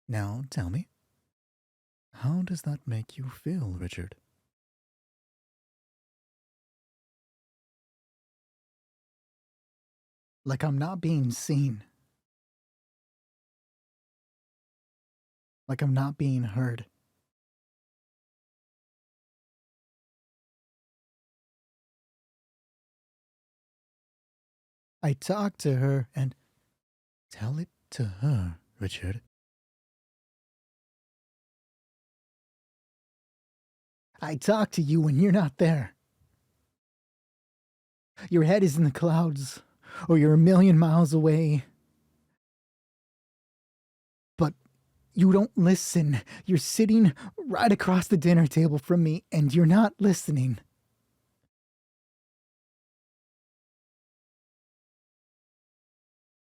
Now tell me, how does that make you feel, Richard? Like I'm not being seen. Like I'm not being heard. I talk to her and tell it to her, Richard. I talk to you when you're not there. Your head is in the clouds, or you're a million miles away. But you don't listen. You're sitting right across the dinner table from me, and you're not listening.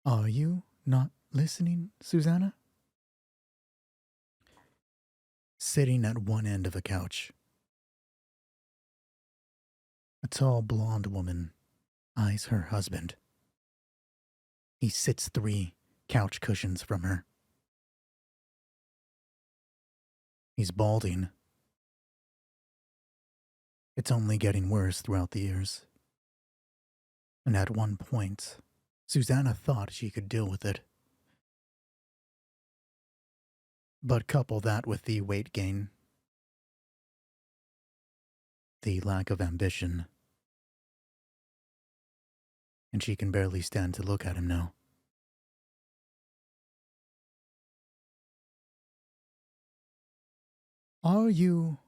Are you not listening, Susanna? Sitting at one end of a couch, a tall blonde woman eyes her husband. He sits 3 couch cushions from her. He's balding. It's only getting worse throughout the years. And at one point, Susanna thought she could deal with it. But couple that with the weight gain, the lack of ambition, and she can barely stand to look at him now. Are you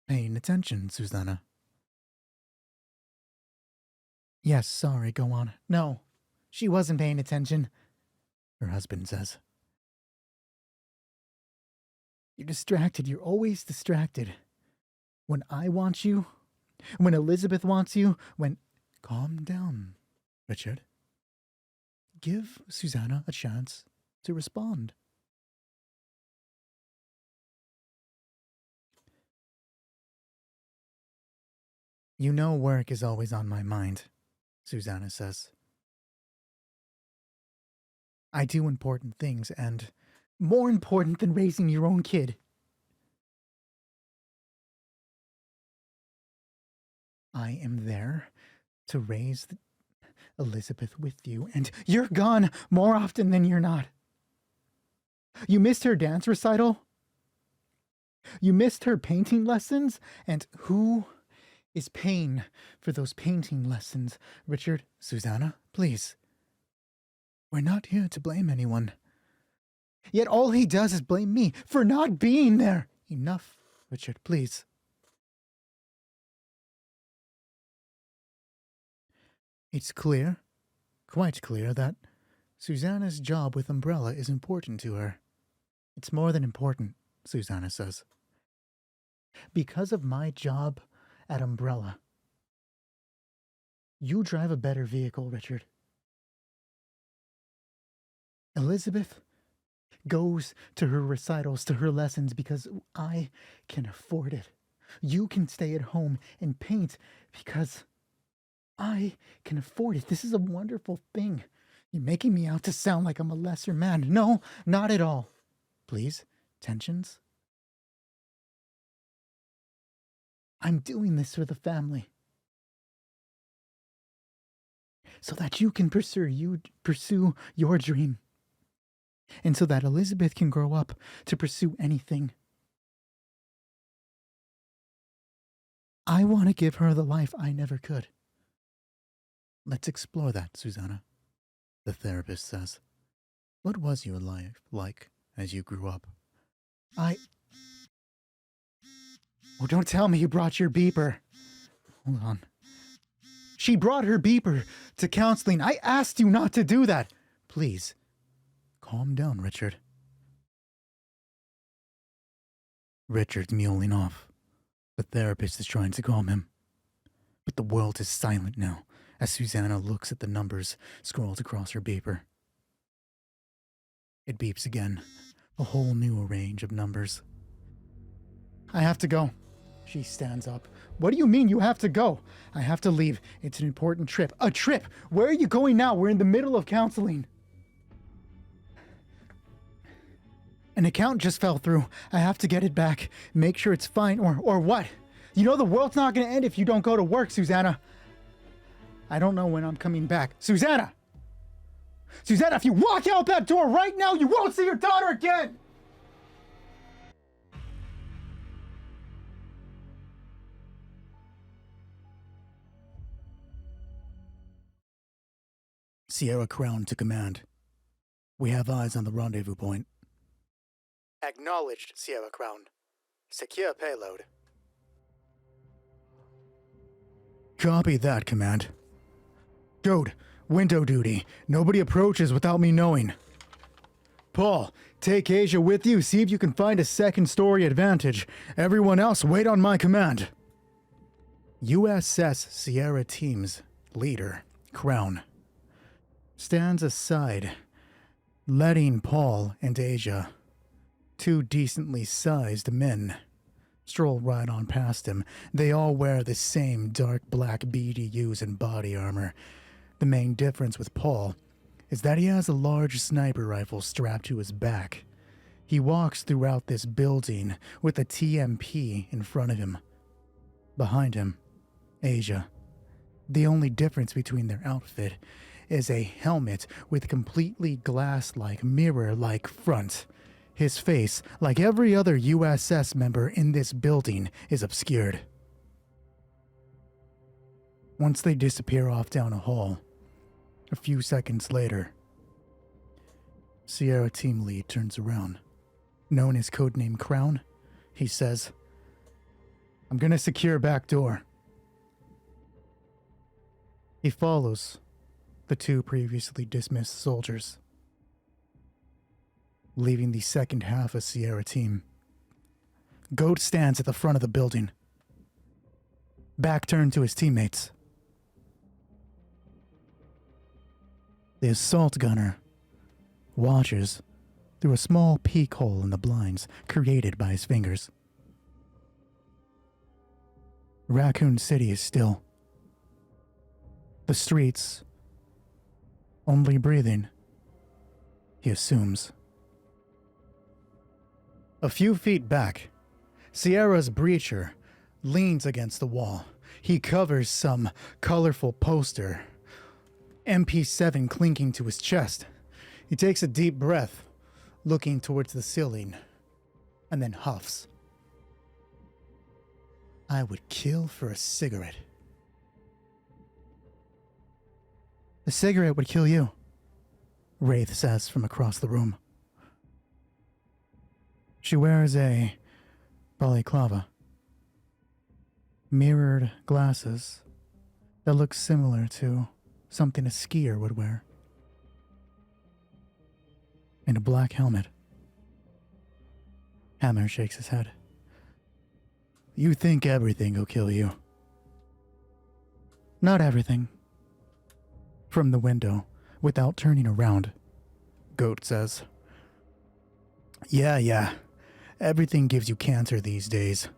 paying attention, Susanna? Yes, sorry, go on. No, she wasn't paying attention, her husband says. You're distracted. You're always distracted. When I want you, when Elizabeth wants you, when... Calm down, Richard. Give Susanna a chance to respond. You know work is always on my mind, Susanna says. I do important things, and more important than raising your own kid. I am there to raise Elizabeth with you, and you're gone more often than you're not. You missed her dance recital. You missed her painting lessons, and who is paying for those painting lessons? Richard, Susanna, please. We're not here to blame anyone. Yet all he does is blame me for not being there. Enough, Richard, please. It's clear, quite clear, that Susanna's job with Umbrella is important to her. It's more than important, Susanna says. Because of my job at Umbrella, you drive a better vehicle, Richard. Elizabeth goes to her recitals, to her lessons, because I can afford it. You can stay at home and paint because I can afford it. This is a wonderful thing. You're making me out to sound like I'm a lesser man. No, not at all. Please, tensions. I'm doing this for the family. So that you can pursue your dream. And so that Elizabeth can grow up to pursue anything. I want to give her the life I never could. Let's explore that, Susanna, the therapist says. What was your life like as you grew up? Oh, don't tell me you brought your beeper. Hold on. She brought her beeper to counseling. I asked you not to do that. Please, calm down, Richard. Richard's mewling off. The therapist is trying to calm him. But the world is silent now as Susanna looks at the numbers scrolled across her beeper. It beeps again, a whole new range of numbers. I have to go. She stands up. What do you mean you have to go? I have to leave. It's an important trip. A trip? Where are you going now? We're in the middle of counseling. An account just fell through. I have to get it back. Make sure it's fine, or what? You know the world's not gonna end if you don't go to work, Susanna. I don't know when I'm coming back. Susanna! Susanna, if you walk out that door right now, you won't see your daughter again! Sierra Crown to command. We have eyes on the rendezvous point. Acknowledged, Sierra Crown. Secure payload. Copy that, command. Goat, window duty. Nobody approaches without me knowing. Paul, take Asia with you. See if you can find a second-story advantage. Everyone else, wait on my command. U.S.S. Sierra Team's leader, Crown, stands aside, letting Paul and Asia, two decently sized men, stroll right on past him. They all wear the same dark black BDUs and body armor. The main difference with Paul is that he has a large sniper rifle strapped to his back. He walks throughout this building with a TMP in front of him. Behind him, Asia. The only difference between their outfit is a helmet with completely glass-like, mirror-like front. His face, like every other U.S.S. member in this building, is obscured. Once they disappear off down a hall, a few seconds later, Sierra Team Lead turns around. Known as codename Crown, he says, "I'm gonna secure back door." He follows the two previously dismissed soldiers, leaving the second half of Sierra Team. Goat stands at the front of the building, back turned to his teammates. The assault gunner watches through a small peek hole in the blinds created by his fingers. Raccoon City is still. The streets only breathing, he assumes. A few feet back, Sierra's breacher leans against the wall. He covers some colorful poster, MP7 clinking to his chest. He takes a deep breath, looking towards the ceiling, and then huffs. I would kill for a cigarette. A cigarette would kill you, Wraith says from across the room. She wears a balaclava, mirrored glasses that look similar to something a skier would wear, and a black helmet. Hammer shakes his head. You think everything will kill you. Not everything. From the window, without turning around, Goat says, Yeah, everything gives you cancer these days.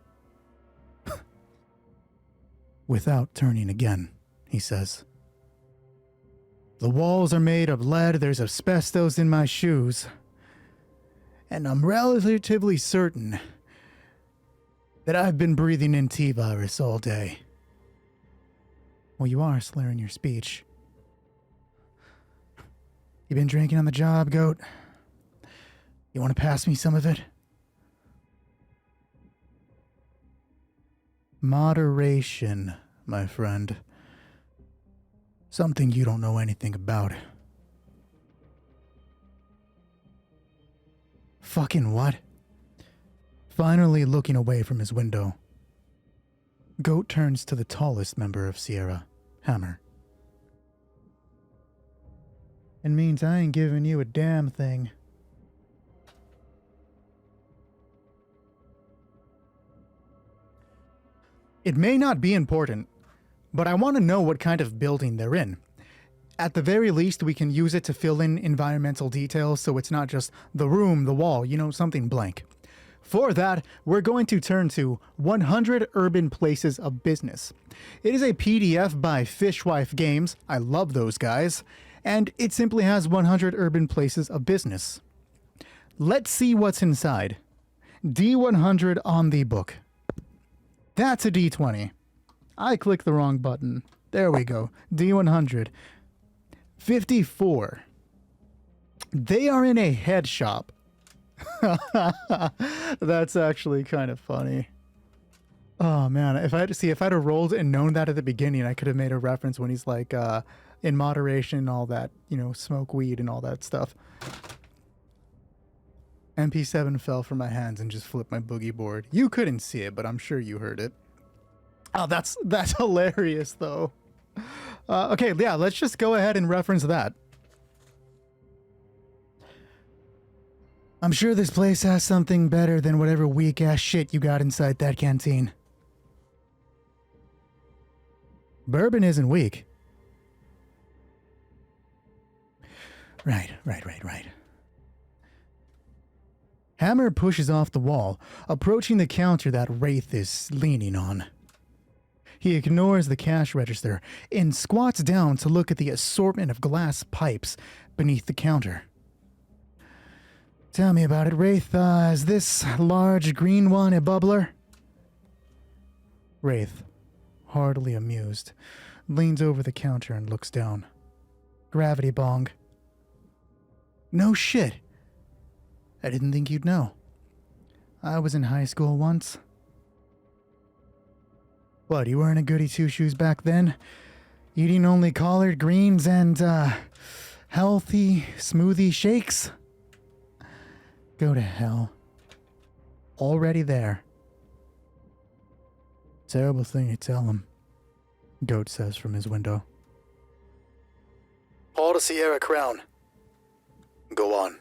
Without turning again, he says, The walls are made of lead, there's asbestos in my shoes, and I'm relatively certain that I've been breathing in T-virus all day. Well, you are slurring your speech. You been drinking on the job, Goat? You want to pass me some of it? Moderation, my friend. Something you don't know anything about. Fucking what? Finally looking away from his window, Goat turns to the tallest member of Sierra, Hammer. It means I ain't giving you a damn thing. It may not be important, but I want to know what kind of building they're in. At the very least, we can use it to fill in environmental details so it's not just the room, the wall, something blank. For that, we're going to turn to 100 Urban Places of Business. It is a PDF by Fishwife Games. I love those guys. And it simply has 100 urban places of business. Let's see what's inside. D100 on the book. That's a D20. I clicked the wrong button. There we go. D100. 54. They are in a head shop. That's actually kind of funny. Oh man, if I'd have rolled and known that at the beginning, I could have made a reference when he's like, in moderation and all that, smoke weed and all that stuff. MP7 fell from my hands and just flipped my boogie board. You couldn't see it, but I'm sure you heard it. Oh, that's hilarious though. Okay, yeah, let's just go ahead and reference that. I'm sure this place has something better than whatever weak-ass shit you got inside that canteen. Bourbon isn't weak. Right. Hammer pushes off the wall, approaching the counter that Wraith is leaning on. He ignores the cash register and squats down to look at the assortment of glass pipes beneath the counter. Tell me about it, Wraith. Is this large green one a bubbler? Wraith, heartily amused, leans over the counter and looks down. Gravity bong. No shit. I didn't think you'd know. I was in high school once. What, you weren't a goody two-shoes back then? Eating only collard greens and, healthy smoothie shakes? Go to hell. Already there. Terrible thing to tell him, Goat says from his window. All to Sierra Crown. Go on.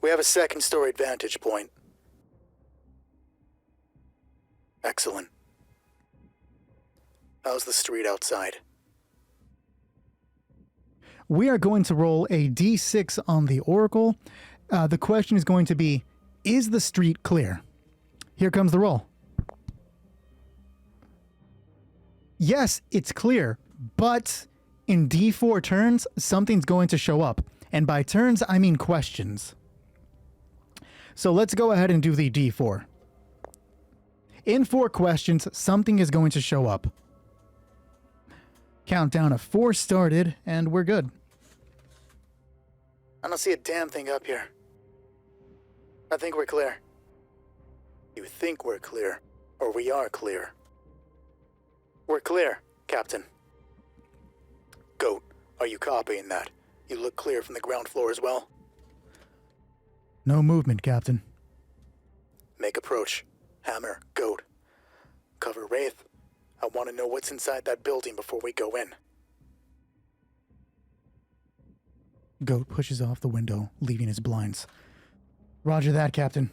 We have a second-story vantage point. Excellent. How's the street outside? We are going to roll a D6 on the Oracle. The question is going to be, is the street clear? Here comes the roll. Yes, it's clear, but in D4 turns, something's going to show up. And by turns, I mean questions. So let's go ahead and do the D4. In 4 questions, something is going to show up. Countdown of 4 started, and we're good. I don't see a damn thing up here. I think we're clear. You think we're clear, or we are clear. We're clear, Captain. Goat, are you copying that? You look clear from the ground floor as well. No movement, Captain. Make approach. Hammer, Goat. Cover Wraith. I want to know what's inside that building before we go in. Goat pushes off the window, leaving his blinds. Roger that, Captain.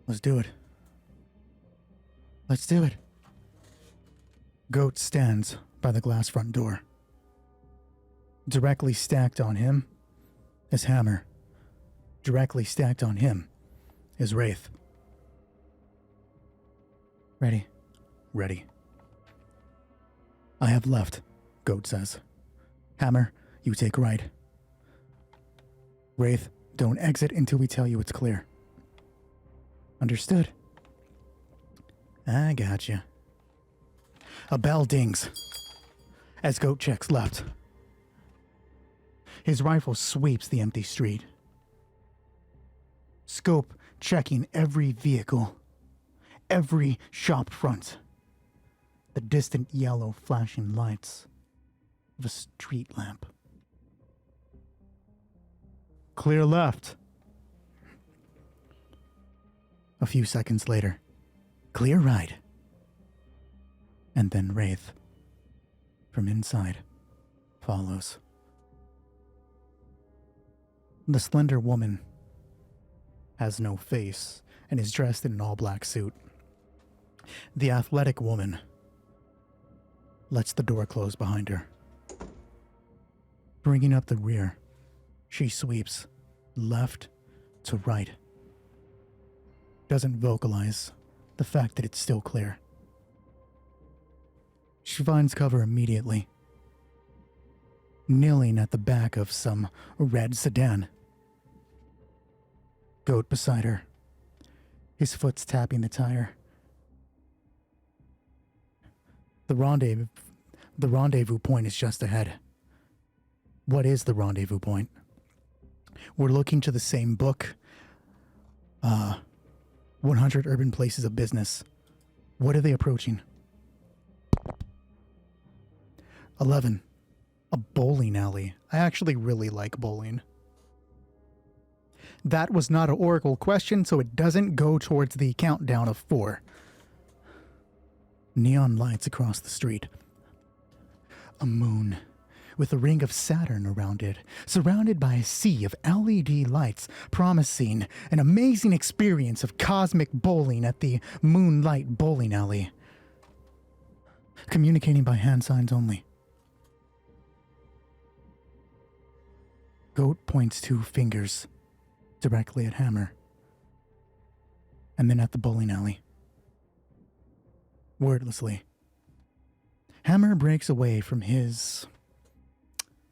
Let's do it. Let's do it. Goat stands by the glass front door. Directly stacked on him is Hammer. Directly stacked on him is Wraith. Ready? Ready. I have left, Goat says. Hammer, you take right. Wraith, don't exit until we tell you it's clear. Understood. I gotcha. A bell dings as Goat checks left. His rifle sweeps the empty street. Scope checking every vehicle, every shop front. The distant yellow flashing lights of a street lamp. Clear left. A few seconds later, clear right. And then Wraith, from inside, follows. The slender woman has no face and is dressed in an all-black suit. The athletic woman lets the door close behind her. Bringing up the rear, she sweeps left to right. Doesn't vocalize the fact that it's still clear. She finds cover immediately. kneeling at the back of some red sedan. Goat beside her. His foot's tapping the tire. The rendezvous point is just ahead. What is the rendezvous point? We're looking to the same book. 100 Urban Places of Business. What are they approaching? 11. A bowling alley. I actually really like bowling. That was not an oracle question, so it doesn't go towards the countdown of 4. Neon lights across the street. A moon with a ring of Saturn around it, surrounded by a sea of LED lights, promising an amazing experience of cosmic bowling at the Moonlight Bowling Alley. Communicating by hand signs only. Goat points 2 fingers directly at Hammer, and then at the bowling alley. Wordlessly, Hammer breaks away from his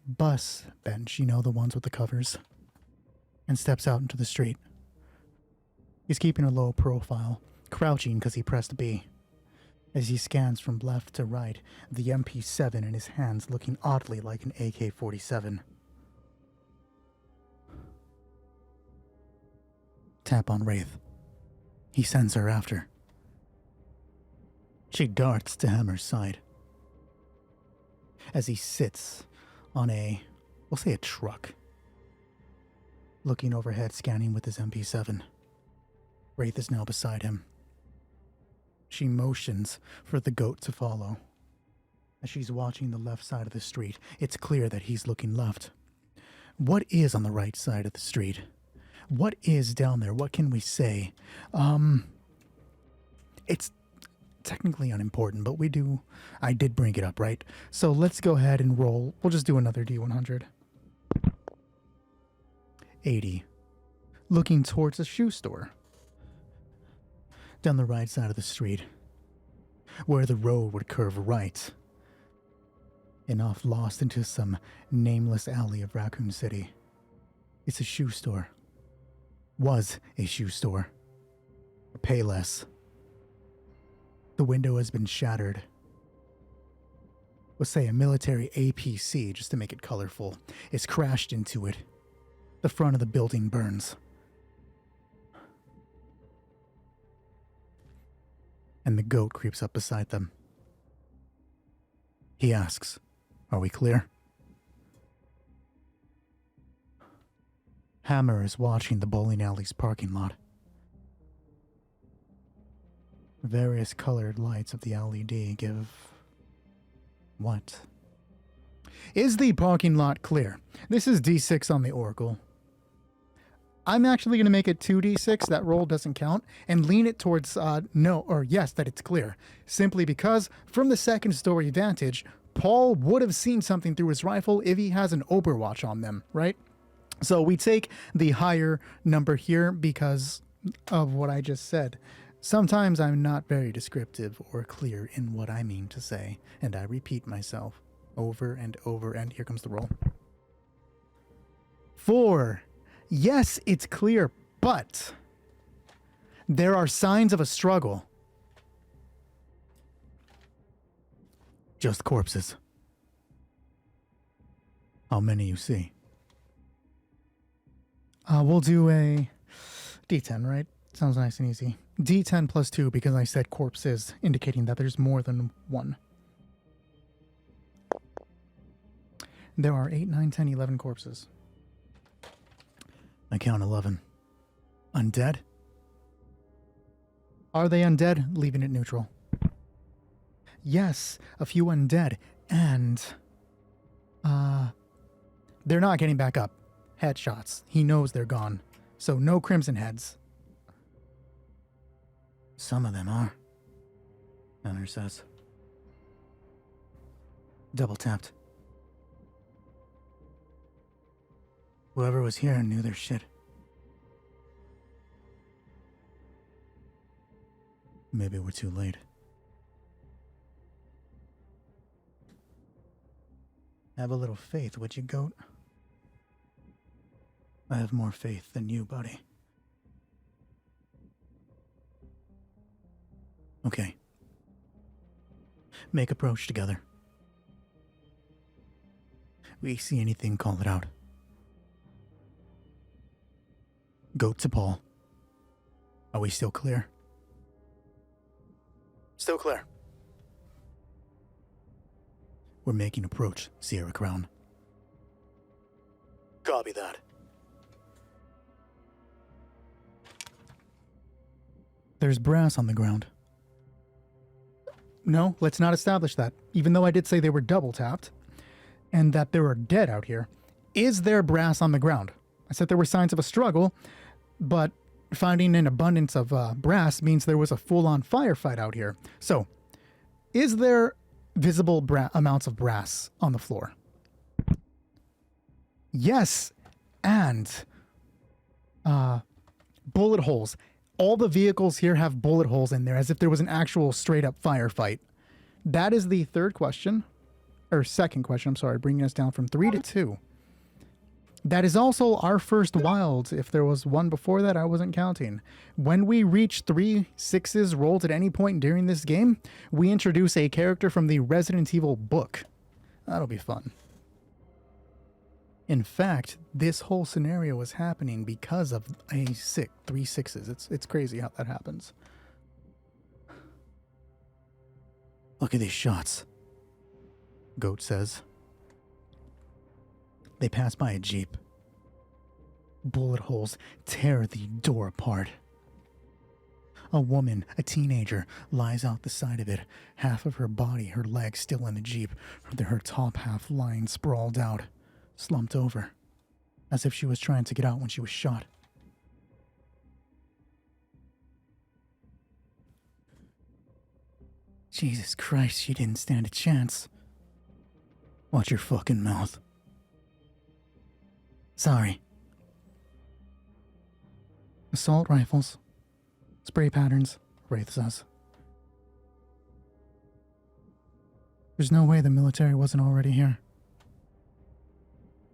bus bench, you know, the ones with the covers, and steps out into the street. He's keeping a low profile, crouching because he pressed B. As he scans from left to right, the MP7 in his hands looking oddly like an AK-47. Tap on Wraith. He sends her after. She darts to Hammer's side. As he sits on we'll say a truck, looking overhead, scanning with his MP7. Wraith is now beside him. She motions for the goat to follow. As she's watching the left side of the street, it's clear that he's looking left. What is on the right side of the street? What is down there? What can we say? It's technically unimportant, but I did bring it up, right? So let's go ahead and roll. We'll just do another D100. 80. Looking towards a shoe store. Down the right side of the street, where the road would curve right, and off lost into some nameless alley of Raccoon City. It's a shoe store. Was a shoe store. Payless. The window has been shattered. We'll say a military APC, just to make it colorful, is crashed into it. The front of the building burns. And the goat creeps up beside them. He asks, "Are we clear?" Hammer is watching the bowling alley's parking lot. Various colored lights of the LED give... what? Is the parking lot clear? This is D6 on the Oracle. I'm actually going to make it 2d6, that roll doesn't count, and lean it towards no, or yes, that it's clear. Simply because, from the second story vantage, Paul would have seen something through his rifle if he has an Overwatch on them, right? So we take the higher number here because of what I just said. Sometimes I'm not very descriptive or clear in what I mean to say, and I repeat myself over and over, and here comes the roll. 4. Yes, it's clear, but there are signs of a struggle. Just corpses. How many you see? We'll do a D10, right? Sounds nice and easy. D10 plus 2 because I said corpses, indicating that there's more than one. There are 8, 9, 10, 11 corpses. I count 11. Undead? Are they undead? Leaving it neutral. Yes, a few undead, and they're not getting back up. Headshots. He knows they're gone. So no crimson heads. Some of them are, Hunter says. Double tapped. Whoever was here knew their shit. Maybe we're too late. Have a little faith, would you, goat? I have more faith than you, buddy. Okay. Make approach together. We see anything, call it out. Goat to Paul. Are we still clear? Still clear. We're making approach, Sierra Crown. Copy that. There's brass on the ground. No, let's not establish that. Even though I did say they were double tapped, and that there were dead out here, is there brass on the ground? I said there were signs of a struggle, but finding an abundance of brass means there was a full-on firefight out here. So, is there visible amounts of brass on the floor? Yes, and bullet holes. All the vehicles here have bullet holes in there, as if there was an actual straight-up firefight. That is the third question, or second question, I'm sorry, bringing us down from 3 to 2. That is also our first wild. If there was one before that, I wasn't counting. When we reach 3 6s rolled at any point during this game, we introduce a character from the Resident Evil book. That'll be fun. In fact, this whole scenario is happening because of 3 6s. It's crazy how that happens. Look at these shots, Goat says. They pass by a jeep. Bullet holes tear the door apart. A woman, a teenager, lies out the side of it, half of her body, her legs still in the jeep, her top half lying sprawled out, slumped over, as if she was trying to get out when she was shot. Jesus Christ, she didn't stand a chance. Watch your fucking mouth. Sorry. Assault rifles. Spray patterns, Wraith says. There's no way the military wasn't already here.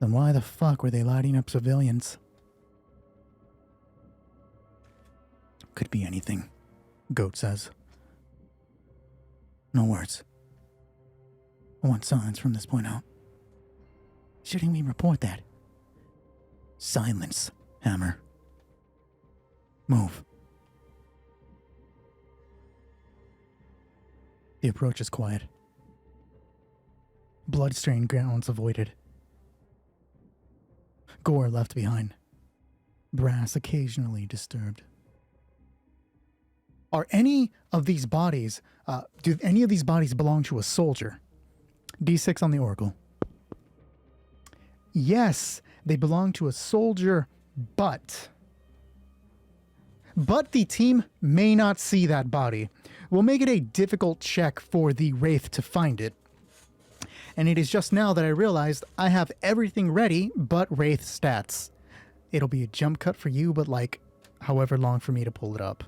Then why the fuck were they lighting up civilians? Could be anything, Goat says. No words. I want silence from this point out. Shouldn't we report that? Silence, Hammer. Move. The approach is quiet. Blood-stained grounds avoided. Gore left behind. Brass occasionally disturbed. Are any of these bodies, do any of these bodies belong to a soldier? D6 on the Oracle. Yes, they belong to a soldier, but the team may not see that body. We'll make it a difficult check for the Wraith to find it. And it is just now that I realized I have everything ready but Wraith stats. It'll be a jump cut for you, but like however long for me to pull it up.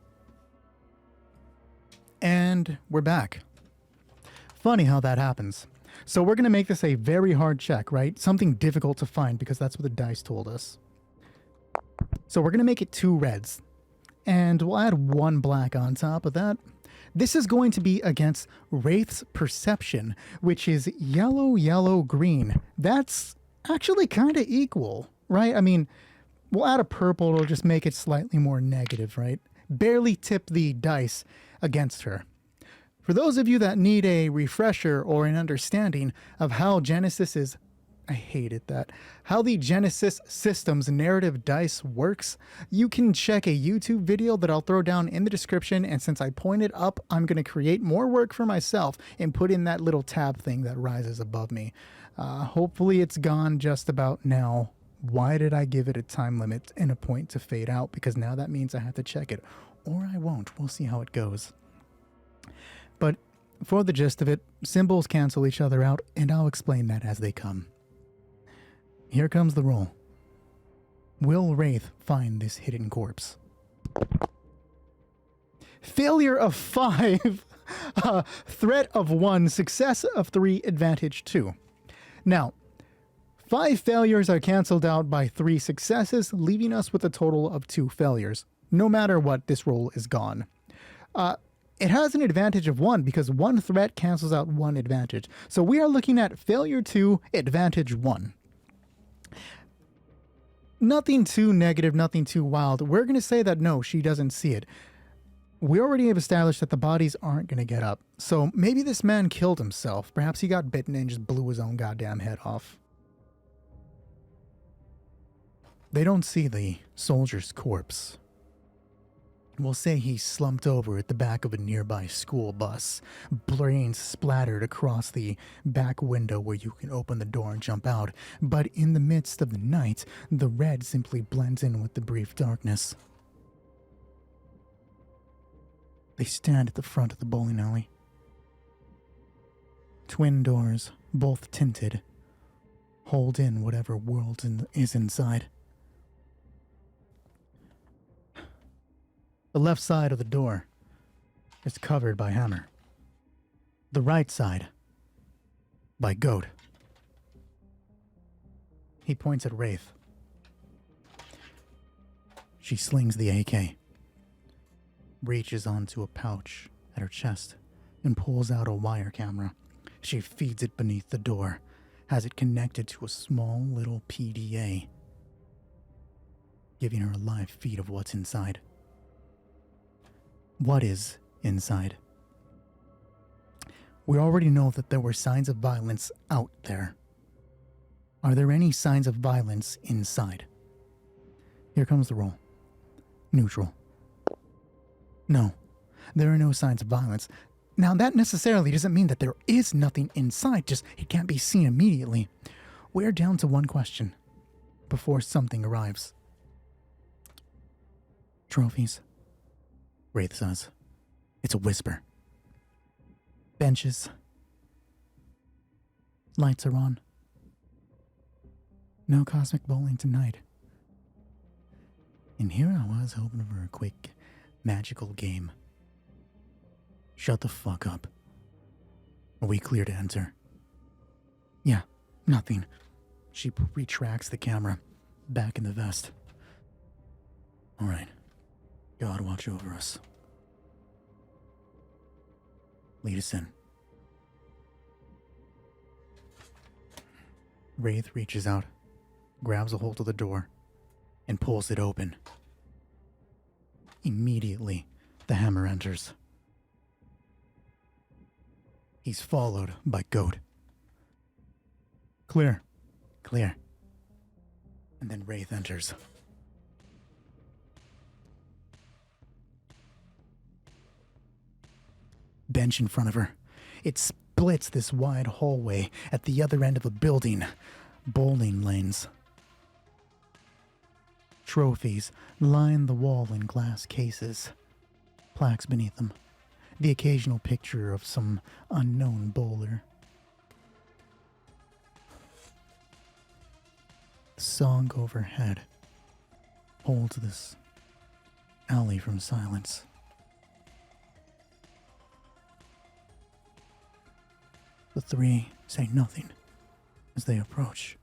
And we're back. Funny how that happens. So we're going to make this a very hard check, right? Something difficult to find because that's what the dice told us. So we're going to make it 2 reds. And we'll add 1 black on top of that. This is going to be against Wraith's Perception, which is yellow, yellow, green. That's actually kind of equal, right? I mean, we'll add a purple. It'll just make it slightly more negative, right? Barely tip the dice against her. For those of you that need a refresher or an understanding of how Genesys is, I hated that, how the Genesys system's narrative dice works, you can check a YouTube video that I'll throw down in the description, and since I pointed up, I'm going to create more work for myself and put in that little tab thing that rises above me. Hopefully it's gone just about now. Why did I give it a time limit and a point to fade out? Because now that means I have to check it. Or I won't. We'll see how it goes. But for the gist of it, symbols cancel each other out, and I'll explain that as they come. Here comes the roll. Will Wraith find this hidden corpse? Failure of 5, threat of 1, success of 3, advantage 2. Now, 5 failures are canceled out by 3 successes, leaving us with a total of 2 failures. No matter what, this roll is gone. It has an advantage of 1 because 1 threat cancels out 1 advantage. So we are looking at failure 2, advantage 1. Nothing too negative, nothing too wild. We're going to say that no, she doesn't see it. We already have established that the bodies aren't going to get up. So maybe this man killed himself. Perhaps he got bitten and just blew his own goddamn head off. They don't see the soldier's corpse. We'll say he slumped over at the back of a nearby school bus, brains splattered across the back window where you can open the door and jump out, but in the midst of the night, the red simply blends in with the brief darkness. They stand at the front of the bowling alley. Twin doors, both tinted, hold in whatever world is inside. The left side of the door is covered by hammer. The right side by goat. He points at Wraith. She slings the AK, reaches onto a pouch at her chest, and pulls out a wire camera. She feeds it beneath the door, has it connected to a small little PDA, giving her a live feed of what's inside. What is inside? We already know that there were signs of violence out there. Are there any signs of violence inside? Here comes the roll. Neutral. No, there are no signs of violence. Now that necessarily doesn't mean that there is nothing inside, just it can't be seen immediately. We're down to one question before something arrives. Trophies. Wraith says. It's a whisper. Benches. Lights are on. No cosmic bowling tonight. And here I was hoping for a quick, magical game. Shut the fuck up. Are we clear to enter? Yeah, nothing. She retracts the camera, back in the vest. Alright. God watch over us. Lead us in. Wraith reaches out, grabs a hold of the door, and pulls it open. Immediately, the hammer enters. He's followed by Goat. Clear. Clear. And then Wraith enters. Bench in front of her. It splits this wide hallway at the other end of a building. Bowling lanes. Trophies line the wall in glass cases. Plaques beneath them. The occasional picture of some unknown bowler. The song overhead holds this alley from silence. The three say nothing as they approach.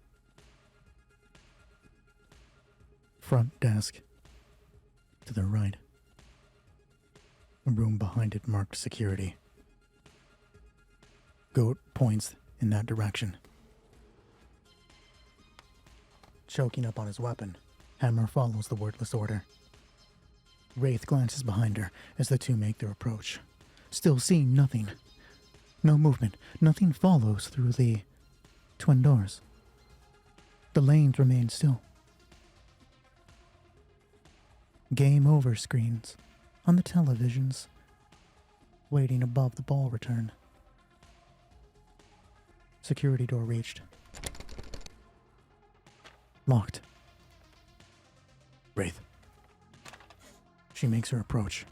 Front desk to the right. A room behind it marked security. Goat points in that direction. Choking up on his weapon, Hammer follows the wordless order. Wraith glances behind her as the two make their approach. Still seeing nothing. No movement. Nothing follows through the twin doors. The lanes remain still. Game over screens on the televisions, waiting above the ball return. Security door reached. Locked. Wraith. She makes her approach.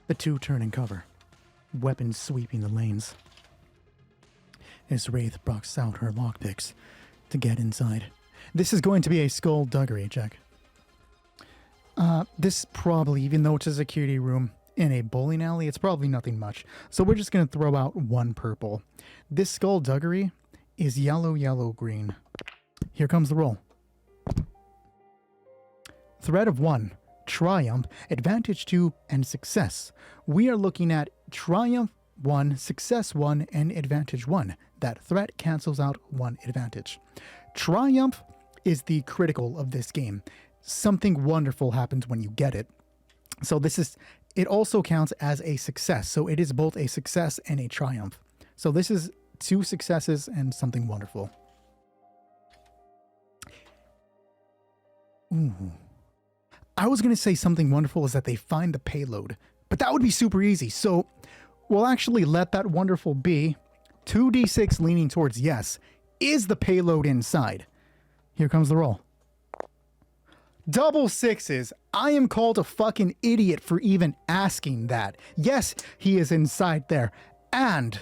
The two turn and cover, weapons sweeping the lanes. As Wraith bucks out her lockpicks to get inside. This is going to be a skullduggery check. This probably, even though it's a security room in a bowling alley, it's probably nothing much. So we're just going to throw out one purple. This skullduggery is yellow, yellow, green. Here comes the roll. Threat of 1, triumph, advantage 2, and success. We are looking at triumph 1, success 1, and advantage 1. That threat cancels out 1 advantage. Triumph is the critical of this game. Something wonderful happens when you get it. So it also counts as a success. So it is both a success and a triumph. So this is 2 successes and something wonderful. Ooh. I was going to say something wonderful is that they find the payload, but that would be super easy. So we'll actually let that wonderful be. 2d6 leaning towards yes. Is the payload inside? Here comes the roll. Double 6s. I am called a fucking idiot for even asking that. Yes, he is inside there. And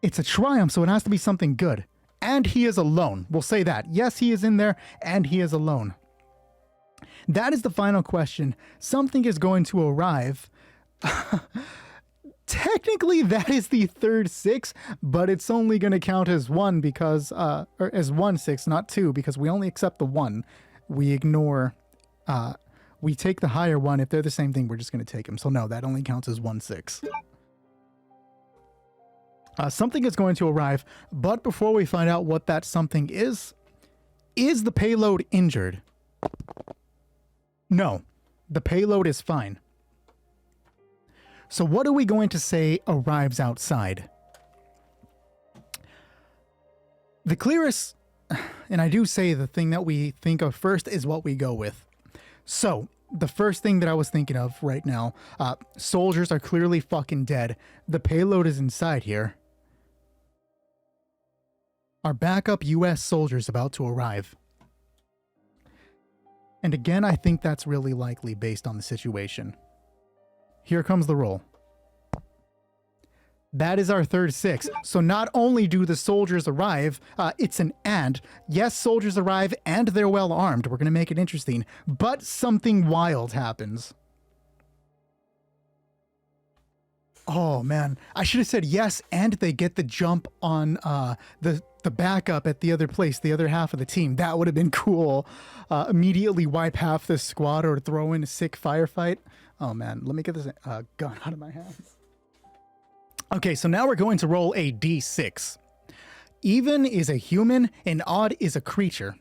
it's a triumph, so it has to be something good. And he is alone. We'll say that. Yes, he is in there, and he is alone. That is the final question. Something is going to arrive. Technically, that is the third 6, but it's only going to count as 1 because, or as 1 6, not 2, because we only accept the 1. We ignore, we take the higher one. If they're the same thing, we're just going to take them. So no, that only counts as 1 6. Something is going to arrive, but before we find out what that something is the payload injured? No, the payload is fine. So what are we going to say arrives outside? The clearest, and I do say the thing that we think of first is what we go with. So the first thing that I was thinking of right now, soldiers are clearly fucking dead. The payload is inside here. Our backup U.S. soldiers about to arrive. And again, I think that's really likely based on the situation. Here comes the roll. That is our third 6. So not only do the soldiers arrive, it's an and. Yes, soldiers arrive and they're well armed. We're going to make it interesting. But something wild happens. Oh, man. I should have said yes, and they get the jump on the backup at the other place, the other half of the team. That would have been cool. Immediately wipe half the squad or throw in a sick firefight. Oh, man. Let me get this gun out of my hands. Okay, so now we're going to roll a d6. Even is a human, and odd is a creature.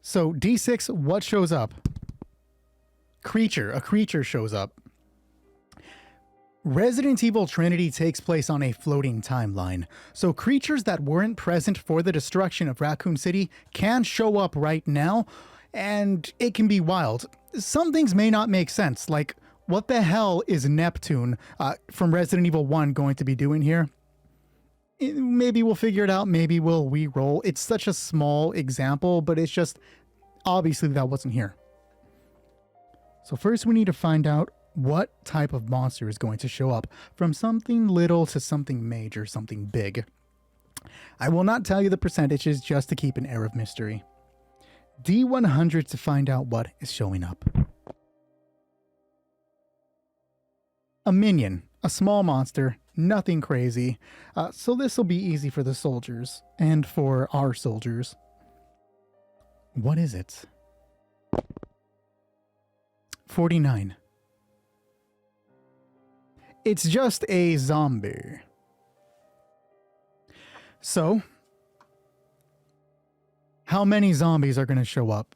So d6, what shows up? Creature. A creature shows up. Resident Evil Trinity takes place on a floating timeline, so creatures that weren't present for the destruction of Raccoon City can show up right now, and it can be wild. Some things may not make sense, like what the hell is Neptune from Resident Evil 1 going to be doing here? Maybe we'll figure it out, maybe we'll re-roll. It's such a small example, but it's just, obviously that wasn't here. So first we need to find out what type of monster is going to show up, from something little to something major, something big. I will not tell you the percentages just to keep an air of mystery. D100 to find out what is showing up. A minion, a small monster, nothing crazy. So this will be easy for the soldiers, and for our soldiers. What is it? 49. It's just a zombie. So, how many zombies are going to show up?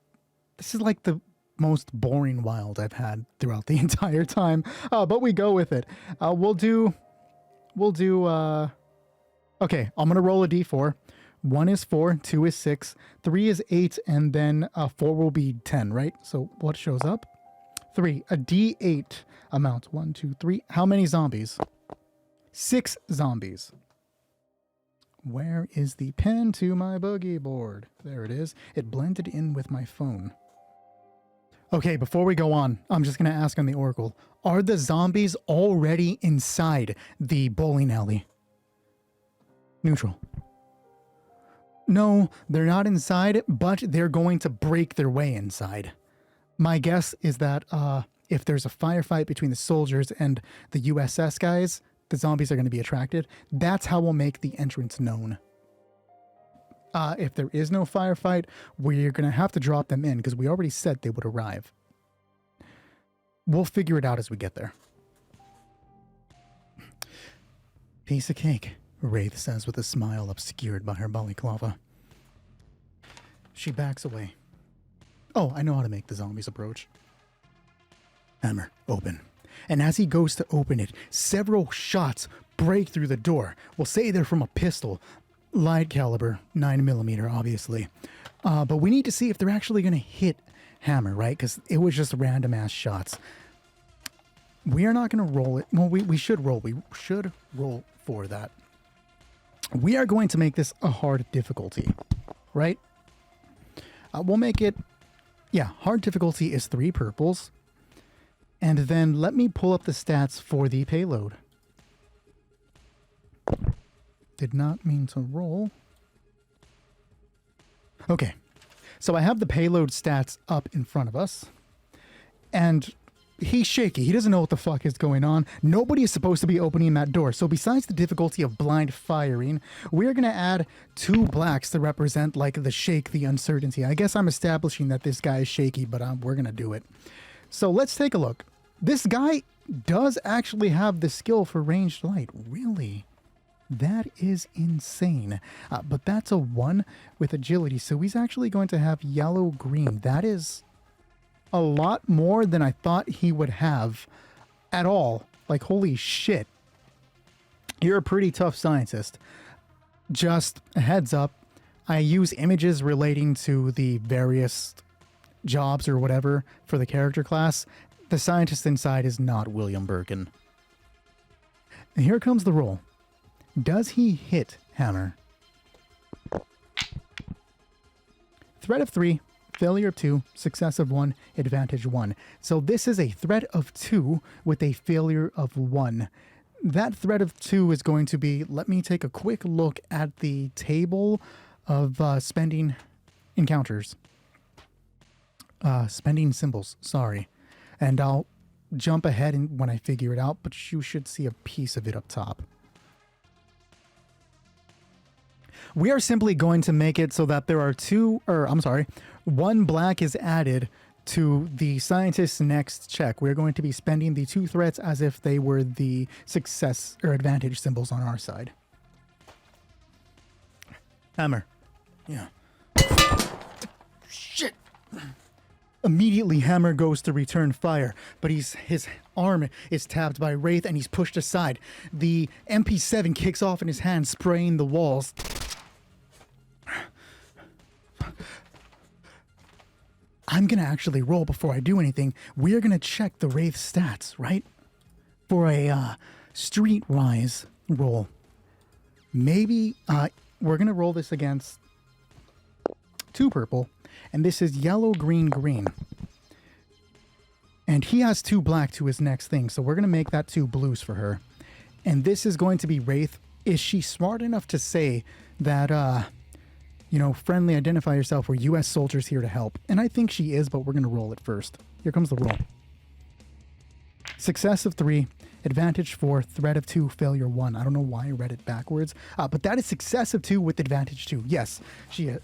This is like the most boring wild I've had throughout the entire time. But we go with it. We'll do, okay, I'm going to roll a d4. 1 is 4, 2 is 6, 3 is 8, and then 4 will be 10, right? So what shows up? 3, a d8 amount. 1, 2, 3. How many zombies? 6 zombies. Where is the pen to my boogie board? There it is. It blended in with my phone. Okay, before we go on, I'm just going to ask on the Oracle. Are the zombies already inside the bowling alley? Neutral. No, they're not inside, but they're going to break their way inside. My guess is that if there's a firefight between the soldiers and the U.S.S. guys, the zombies are going to be attracted. That's how we'll make the entrance known. If there is no firefight, we're going to have to drop them in because we already said they would arrive. We'll figure it out as we get there. Piece of cake, Wraith says with a smile obscured by her balaclava. She backs away. Oh, I know how to make the zombies approach. Hammer, open. And as he goes to open it, several shots break through the door. We'll say they're from a pistol. Light caliber, 9mm, obviously. But we need to see if they're actually going to hit Hammer, right? Because it was just random-ass shots. We are not going to roll it. Well, we should roll. We should roll for that. We are going to make this a hard difficulty, right? We'll make it... Yeah, hard difficulty is 3 purples. And then let me pull up the stats for the payload. Did not mean to roll. Okay, so I have the payload stats up in front of us. And he's shaky. He doesn't know what the fuck is going on. Nobody is supposed to be opening that door. So besides the difficulty of blind firing, we're going to add 2 blacks to represent like the shake, the uncertainty. I guess I'm establishing that this guy is shaky, but we're going to do it. So let's take a look. This guy does actually have the skill for ranged light. Really? That is insane. But that's a 1 with agility. So he's actually going to have yellow-green. That is a lot more than I thought he would have at all. Like, holy shit. You're a pretty tough scientist. Just a heads up, I use images relating to the various jobs or whatever for the character class. The scientist inside is not William Birkin. And here comes the roll. Does he hit Hammer? Threat of 3, failure of 2, success of 1, advantage 1. So this is a threat of 2 with a failure of 1. That threat of 2 is going to be, let me take a quick look at the table of spending encounters. Spending symbols, sorry. And I'll jump ahead when I figure it out, but you should see a piece of it up top. We are simply going to make it so that there are 1 black is added to the scientist's next check. We're going to be spending the 2 threats as if they were the success or advantage symbols on our side. Hammer. Yeah. Shit. Immediately, Hammer goes to return fire, but his arm is tapped by Wraith and he's pushed aside. The MP7 kicks off in his hand, spraying the walls. I'm going to actually roll before I do anything. We're going to check the Wraith stats, right? For a streetwise roll. Maybe we're going to roll this against 2 purple. And this is yellow, green, green. And he has 2 black to his next thing. So we're going to make that 2 blues for her. And this is going to be Wraith. Is she smart enough to say that, friendly, identify yourself, we're U.S. soldiers here to help? And I think she is, but we're going to roll it first. Here comes the roll. Success of 3, advantage 4, threat of 2, failure 1. I don't know why I read it backwards. But that is success of 2 with advantage 2. Yes, she is.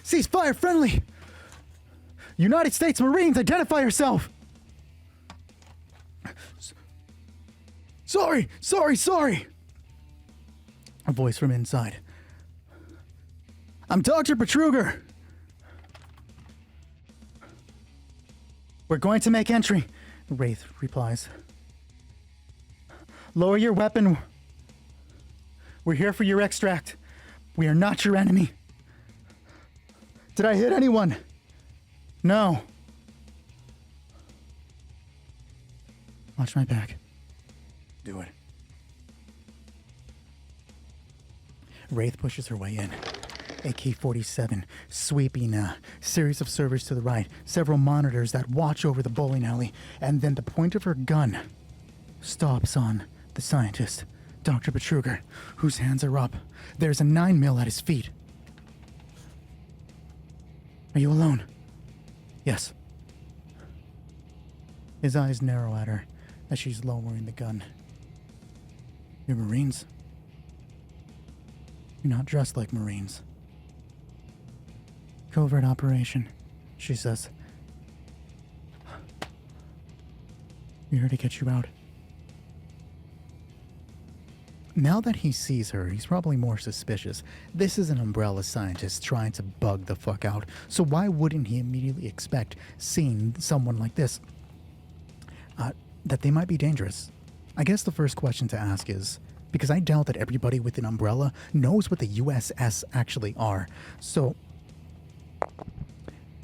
Ceasefire friendly! United States Marines, identify yourself! Sorry! A voice from inside. I'm Dr. Betruger! We're going to make entry, Wraith replies. Lower your weapon. We're here for your extract. We are not your enemy. Did I hit anyone? No. Watch my back. Do it. Wraith pushes her way in. AK-47, sweeping a series of servers to the right, several monitors that watch over the bowling alley, and then the point of her gun stops on the scientist, Dr. Betruger, whose hands are up. There's a 9mm at his feet. Are you alone? Yes. His eyes narrow at her as she's lowering the gun. You're Marines. You're not dressed like Marines. Covert operation, she says. We're here to get you out. Now that he sees her, he's probably more suspicious. This is an Umbrella scientist trying to bug the fuck out, so why wouldn't he immediately expect, seeing someone like this, that they might be dangerous? I guess the first question to ask is, because I doubt that everybody with an Umbrella knows what the U.S.S. actually are, so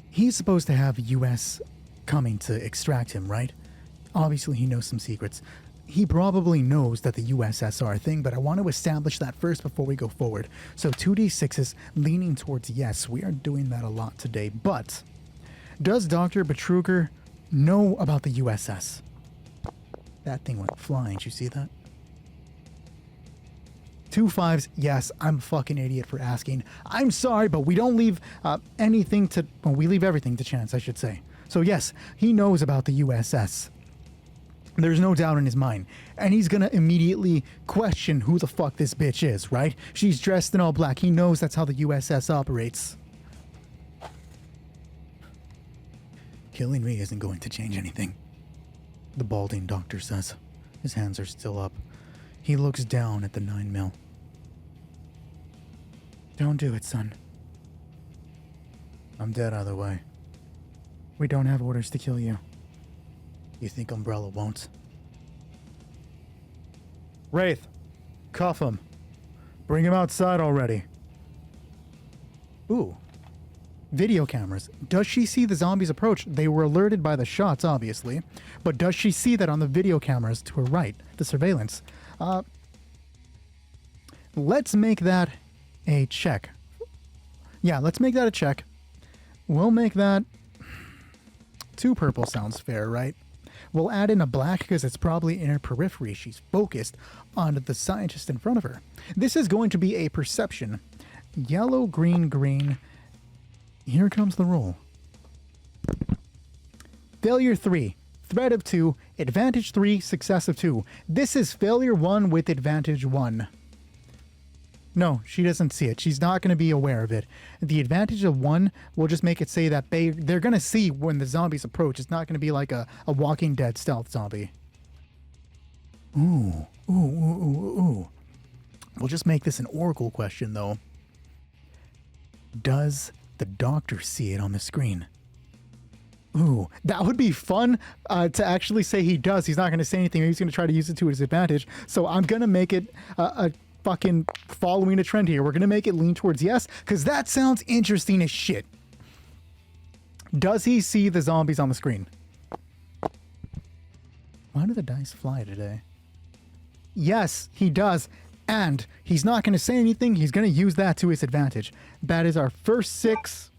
he's supposed to have U.S. coming to extract him, right? Obviously he knows some secrets. He probably knows that the U.S.S. are a thing, but I want to establish that first before we go forward. So 2d6s leaning towards yes. We are doing that a lot today. But does Dr. Betruger know about the U.S.S.? That thing went flying. Did you see that? 2 5s. Yes, I'm a fucking idiot for asking. I'm sorry, but we don't leave anything to... Well, we leave everything to chance, I should say. So yes, he knows about the U.S.S. There's no doubt in his mind. And he's gonna immediately question who the fuck this bitch is, right? She's dressed in all black. He knows that's how the U.S.S. operates. Killing me isn't going to change anything, the balding doctor says. His hands are still up. He looks down at the 9mm. Don't do it, son. I'm dead either way. We don't have orders to kill you. You think Umbrella won't? Wraith, cuff him. Bring him outside already. Ooh. Video cameras. Does she see the zombies approach? They were alerted by the shots, obviously. But does she see that on the video cameras to her right? The surveillance. Let's make that a check. Yeah, let's make that a check. We'll make that... 2 purple sounds fair, right? We'll add in a black because it's probably in her periphery. She's focused on the scientist in front of her. This is going to be a perception. Yellow, green, green. Here comes the roll. Failure 3. Threat of 2. Advantage 3. Success of 2. This is failure 1 with advantage 1. No, she doesn't see it. She's not going to be aware of it. The advantage of 1 will just make it say that they're going to see when the zombies approach. It's not going to be like a Walking Dead stealth zombie. Ooh. Ooh, ooh, ooh, ooh. We'll just make this an oracle question, though. Does the doctor see it on the screen? Ooh, that would be fun to actually say he does. He's not going to say anything. He's going to try to use it to his advantage. So I'm going to make it a fucking following a trend here. We're going to make it lean towards yes, because that sounds interesting as shit. Does he see the zombies on the screen? Why do the dice fly today? Yes, he does. And he's not going to say anything. He's going to use that to his advantage. That is our first 6.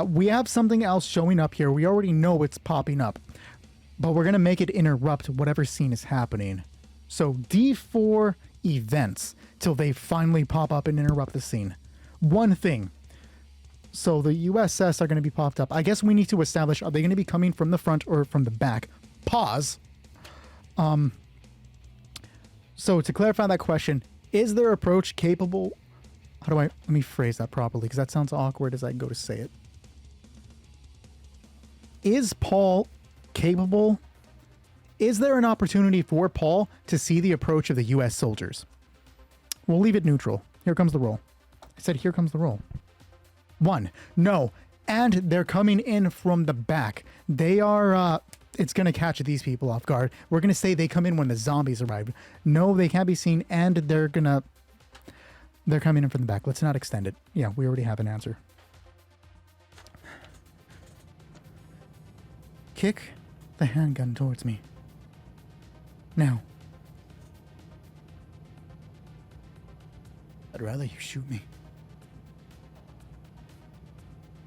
We have something else showing up here. We already know it's popping up. But we're going to make it interrupt whatever scene is happening. So D4 events till they finally pop up and interrupt the scene. One thing. So the U.S.S. are going to be popped up. I guess we need to establish, are they going to be coming from the front or from the back? Pause. So to clarify that question, is their approach capable? Let me phrase that properly because that sounds awkward as I go to say it. Is Paul capable? Is there an opportunity for Paul to see the approach of the U.S. soldiers? We'll leave it neutral. Here comes the roll. I said, here comes the roll. 1. No. And they're coming in from the back. They are, it's going to catch these people off guard. We're going to say they come in when the zombies arrive. No, they can't be seen, and they're coming in from the back. Let's not extend it. Yeah, we already have an answer. Kick the handgun towards me. Now. I'd rather you shoot me.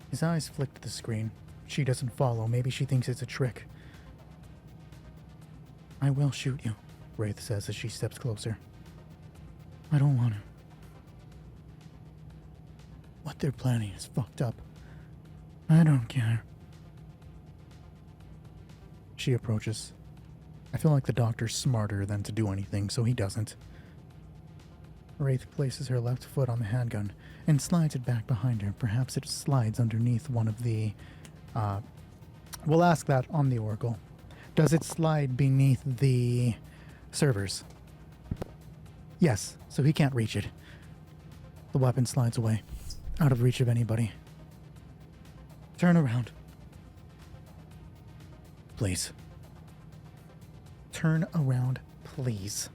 His eyes flick to the screen. She doesn't follow. Maybe she thinks it's a trick. I will shoot you, Wraith says as she steps closer. I don't want to. What they're planning is fucked up. I don't care. She approaches. I feel like the doctor's smarter than to do anything, so he doesn't. Wraith places her left foot on the handgun and slides it back behind her. Perhaps it slides underneath one of the... we'll ask that on the Oracle. Does it slide beneath the servers? Yes, so he can't reach it. The weapon slides away, out of reach of anybody. Turn around. Please. Turn around, please.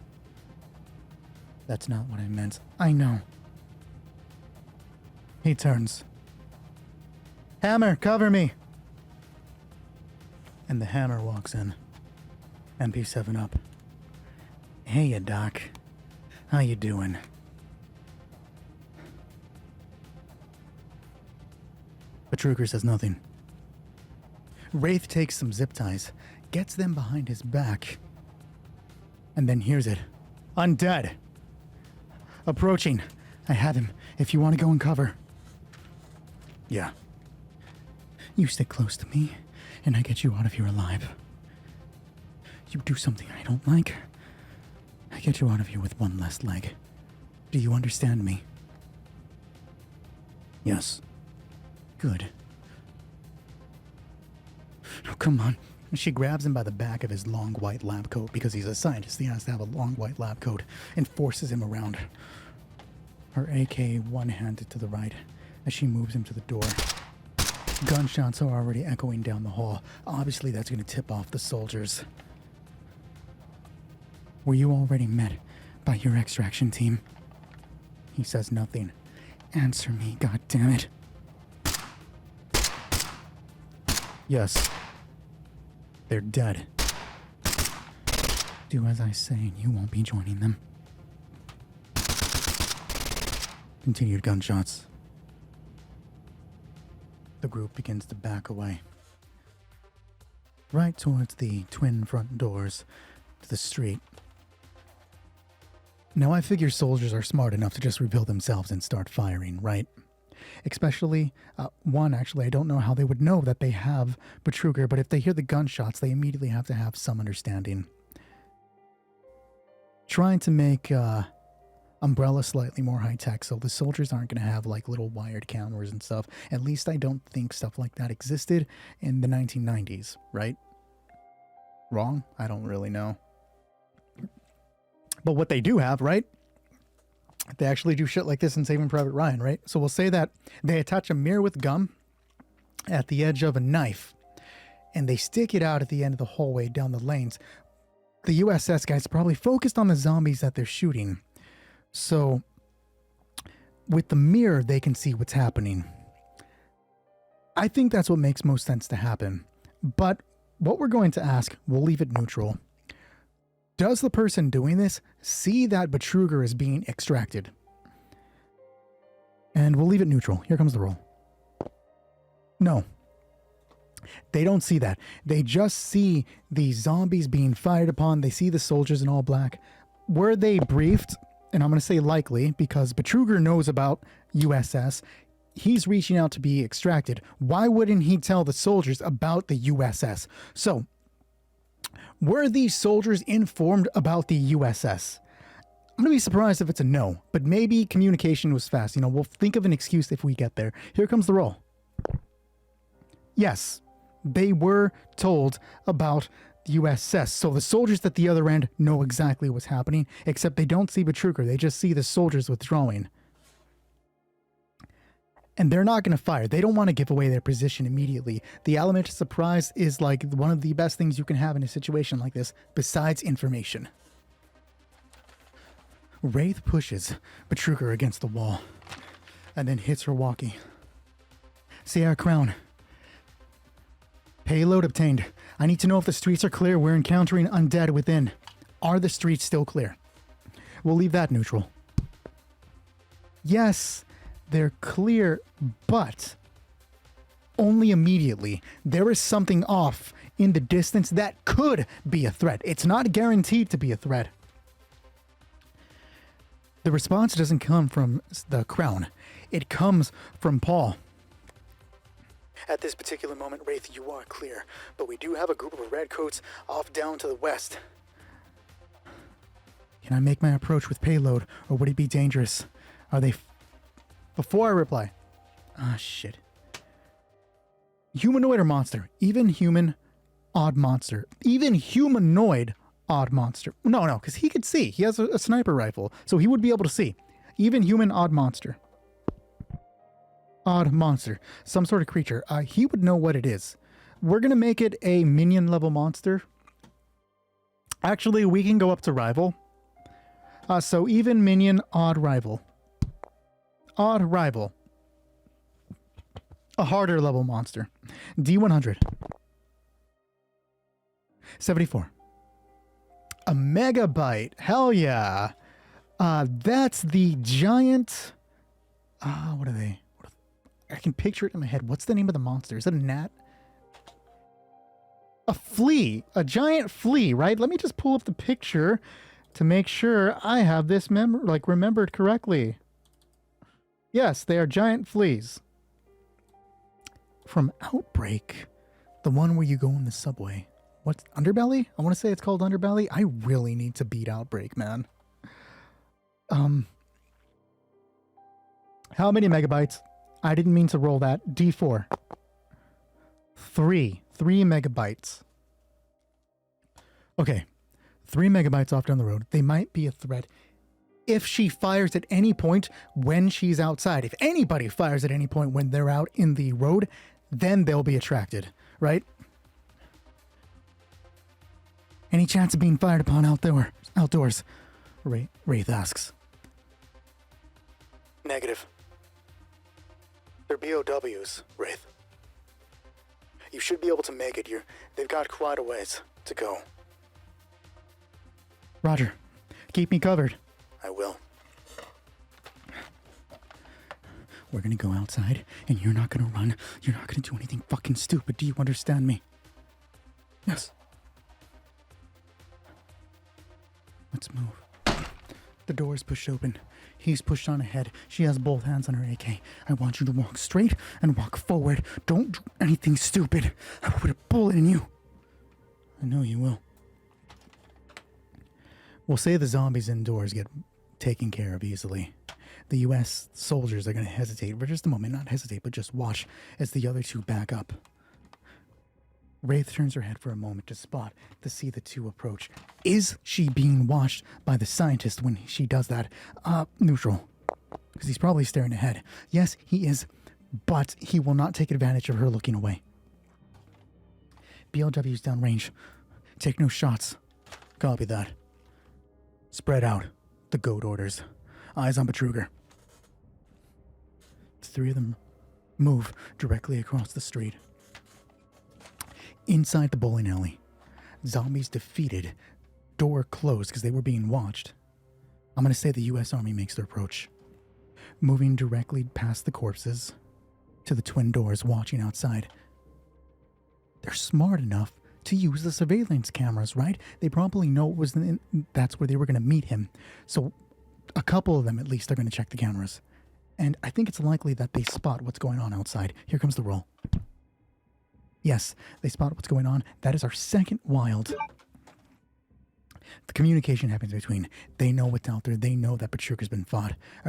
That's not what I meant. I know. He turns. Hammer, cover me! And the hammer walks in. MP7 up. Hey, ya, Doc. How you doing? Betruger says nothing. Wraith takes some zip ties, gets them behind his back, and then hears it. Undead! Approaching. I had him. If you want to go and cover. Yeah. You stay close to me, and I get you out of here alive. You do something I don't like, I get you out of here with one less leg. Do you understand me? Yes. Good. Oh, come on. She grabs him by the back of his long white lab coat because he's a scientist. He has to have a long white lab coat and forces him around. Her AK one-handed to the right as she moves him to the door. Gunshots are already echoing down the hall. Obviously, that's going to tip off the soldiers. Were you already met by your extraction team? He says nothing. Answer me, goddammit. Yes. They're dead. Do as I say and you won't be joining them. Continued gunshots. The group begins to back away. Right towards the twin front doors to the street. Now I figure soldiers are smart enough to just reveal themselves and start firing, right? Especially, actually, I don't know how they would know that they have Betruger, but if they hear the gunshots, they immediately have to have some understanding. Trying to make Umbrella slightly more high-tech, so the soldiers aren't going to have, like, little wired cameras and stuff. At least I don't think stuff like that existed in the 1990s, right? Wrong? I don't really know. But what they do have, right? They actually do shit like this in Saving Private Ryan, right? So we'll say that they attach a mirror with gum at the edge of a knife, and they stick it out at the end of the hallway down the lanes. The U.S.S. guys probably focused on the zombies that they're shooting. So with the mirror, they can see what's happening. I think that's what makes most sense to happen. But what we're going to ask, we'll leave it neutral. Does the person doing this see that Betruger is being extracted? And we'll leave it neutral. Here comes the roll. No. They don't see that. They just see the zombies being fired upon. They see the soldiers in all black. Were they briefed? And I'm going to say likely, because Betruger knows about U.S.S. He's reaching out to be extracted. Why wouldn't he tell the soldiers about the U.S.S.? So, were these soldiers informed about the U.S.S.? I'm going to be surprised if it's a no, but maybe communication was fast. You know, we'll think of an excuse if we get there. Here comes the roll. Yes, they were told about the U.S.S. So the soldiers at the other end know exactly what's happening, except they don't see Betruger. They just see the soldiers withdrawing. And they're not going to fire. They don't want to give away their position immediately. The element of surprise is like one of the best things you can have in a situation like this, besides information. Wraith pushes Betruger against the wall and then hits her walkie. Sierra Crown. Payload obtained. I need to know if the streets are clear. We're encountering undead within. Are the streets still clear? We'll leave that neutral. Yes, they're clear, but only immediately. There is something off in the distance that could be a threat. It's not guaranteed to be a threat. The response doesn't come from the Crown. It comes from Paul. At this particular moment, Wraith, you are clear. But we do have a group of redcoats off down to the west. Can I make my approach with payload, or would it be dangerous? Are they... Before I reply... Ah, shit. Humanoid or monster? Even human, odd monster. Even humanoid, odd monster. No, because he could see. He has a sniper rifle, so he would be able to see. Even human, odd monster. Odd monster. Some sort of creature. He would know what it is. We're going to make it a minion level monster. Actually, we can go up to rival. So even minion, odd rival. Odd rival. A harder level monster. D100. 74. A megabyte. Hell yeah. That's the giant... what are they? I can picture it in my head. What's the name of the monster? Is it a gnat? A flea. A giant flea, right? Let me just pull up the picture to make sure I have this remembered correctly. Yes, they are giant fleas. From Outbreak, the one where you go in the subway. What's Underbelly? I want to say it's called Underbelly. I really need to beat Outbreak, man. How many megabytes? I didn't mean to roll that. D4. 3 megabytes. Okay. 3 megabytes off down the road. They might be a threat if she fires at any point when she's outside. If anybody fires at any point when they're out in the road, then they'll be attracted, right? Any chance of being fired upon outdoors? Wraith asks. Negative. They're BOWs, Wraith. You should be able to make it. They've got quite a ways to go. Roger. Keep me covered. I will. We're gonna go outside, and you're not gonna run. You're not gonna do anything fucking stupid. Do you understand me? Yes. Let's move. The door is pushed open. He's pushed on ahead. She has both hands on her AK. I want you to walk straight and walk forward. Don't do anything stupid. I will put a bullet in you. I know you will. We'll say the zombies indoors get taken care of easily. The U.S. soldiers are going to hesitate for just a moment. Not hesitate, but just watch as the other two back up. Wraith turns her head for a moment to see the two approach. Is she being watched by the scientist when she does that? Neutral. Because he's probably staring ahead. Yes, he is, but he will not take advantage of her looking away. BLW's downrange. Take no shots. Copy that. Spread out. The goat orders. Eyes on Betruger. The three of them move directly across the street. Inside the bowling alley. Zombies defeated. Door closed because they were being watched. I'm going to say the U.S. Army makes their approach. Moving directly past the corpses to the twin doors watching outside. They're smart enough to use the surveillance cameras, right? They probably know that's where they were going to meet him. So a couple of them at least are going to check the cameras. And I think it's likely that they spot what's going on outside. Here comes the roll. Yes, they spot what's going on. That is our second wild. The communication happens between. They know what's out there. They know that Betruger's been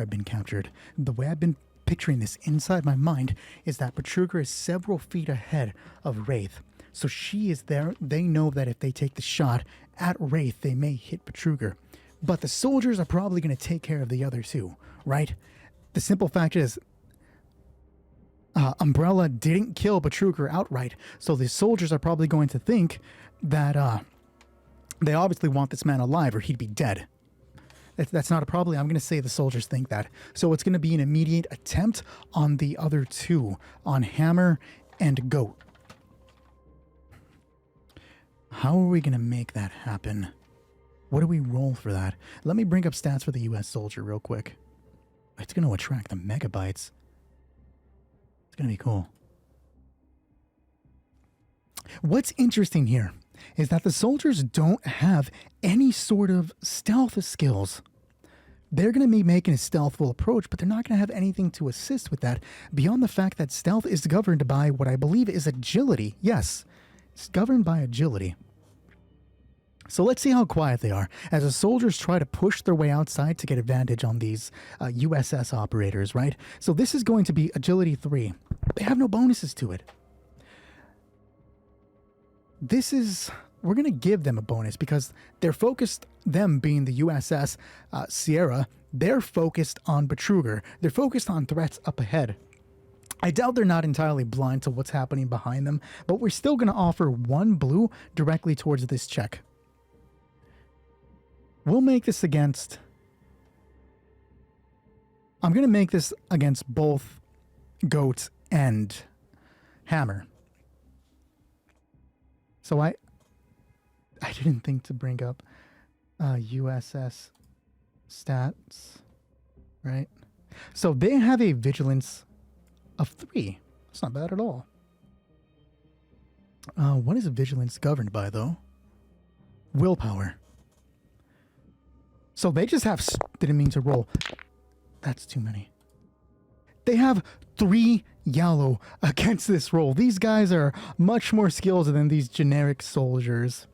been captured. The way I've been picturing this inside my mind is that Betruger is several feet ahead of Wraith. So she is there. They know that if they take the shot at Wraith, they may hit Betruger. But the soldiers are probably going to take care of the other two, right? The simple fact is, Umbrella didn't kill Betruger outright, so the soldiers are probably going to think that they obviously want this man alive or he'd be dead. That's not a problem. I'm going to say the soldiers think that. So it's going to be an immediate attempt on the other two, on Hammer and Goat. How are we going to make that happen? What do we roll for that? Let me bring up stats for the U.S. soldier real quick. It's going to attract the megabytes. It's going to be cool. What's interesting here is that the soldiers don't have any sort of stealth skills. they're going to be making a stealthful approach, but they're not going to have anything to assist with that beyond the fact that stealth is governed by what I believe is agility. Yes, it's governed by agility. So let's see how quiet they are as the soldiers try to push their way outside to get advantage on these U.S.S. operators, right? So this is going to be agility 3. They have no bonuses to it. We're going to give them a bonus because they're focused, them being the U.S.S. Sierra, they're focused on Betruger. They're focused on threats up ahead. I doubt they're not entirely blind to what's happening behind them, but we're still going to offer 1 blue directly towards this check. We'll make this against... I'm going to make this against both Goat and Hammer. So I didn't think to bring up U.S.S. stats, right? So they have a vigilance of 3. That's not bad at all. What is vigilance governed by, though? Willpower. So they just have... Didn't mean to roll. That's too many. They have 3 yellow against this roll. These guys are much more skilled than these generic soldiers.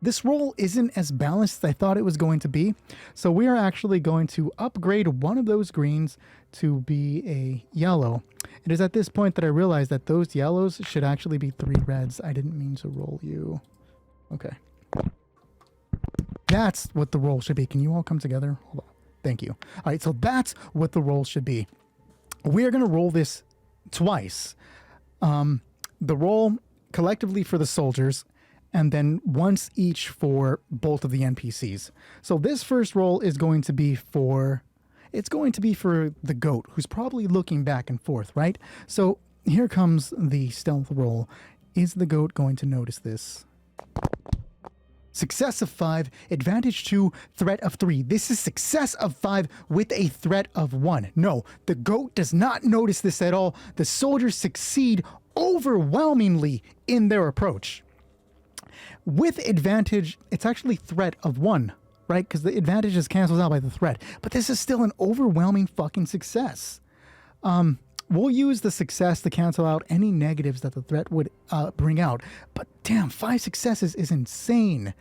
This roll isn't as balanced as I thought it was going to be. So we are actually going to upgrade one of those greens to be a yellow. It is at this point that I realized that those yellows should actually be 3 reds. I didn't mean to roll you. Okay. That's what the roll should be. Can you all come together? Hold on. Thank you. All right, so that's what the roll should be. We are going to roll this twice. The roll collectively for the soldiers, and then once each for both of the NPCs. So this first roll is going to be for... It's going to be for the goat, who's probably looking back and forth, right? So here comes the stealth roll. Is the goat going to notice this? Success of 5, advantage 2, threat of 3. This is success of 5 with a threat of 1. No, the goat does not notice this at all. The soldiers succeed overwhelmingly in their approach. With advantage, it's actually threat of 1, right? Because the advantage is canceled out by the threat. But this is still an overwhelming fucking success. We'll use the success to cancel out any negatives that the threat would bring out. But damn, 5 successes is insane.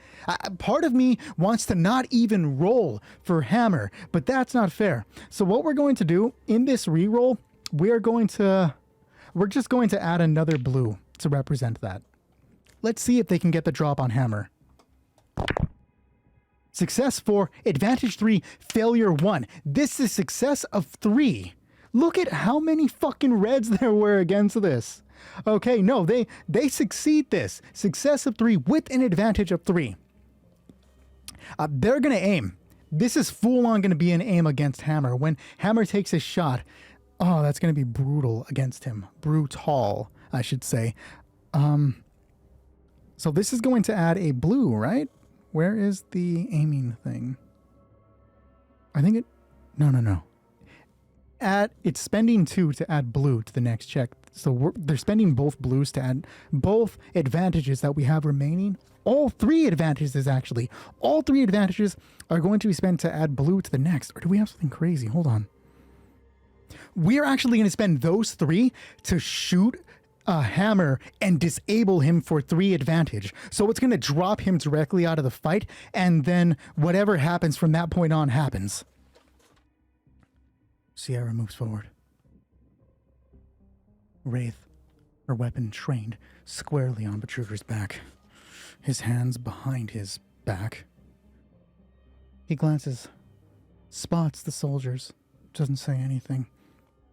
Part of me wants to not even roll for Hammer, but that's not fair. So what we're going to do in this reroll, we're just going to add another blue to represent that. Let's see if they can get the drop on Hammer. Success 4, advantage 3, failure 1. This is success of 3. Look at how many fucking reds there were against this. Okay, no, they succeed this. Success of 3 with an advantage of 3. They're going to aim. This is full on going to be an aim against Hammer. When Hammer takes his shot, oh, that's going to be brutal against him. Brutal, I should say. So this is going to add a blue, right? Where is the aiming thing? I think it... No. It's spending 2 to add blue to the next check. So they're spending both blues to add both advantages that we have remaining. All 3 advantages, actually. All 3 advantages are going to be spent to add blue to the next. Or do we have something crazy? Hold on. We're actually going to spend those 3 to shoot a Hammer and disable him for 3 advantage. So it's going to drop him directly out of the fight. And then whatever happens from that point on happens. Sierra moves forward. Wraith, her weapon trained squarely on Betruger's back, his hands behind his back. He glances, spots the soldiers, doesn't say anything,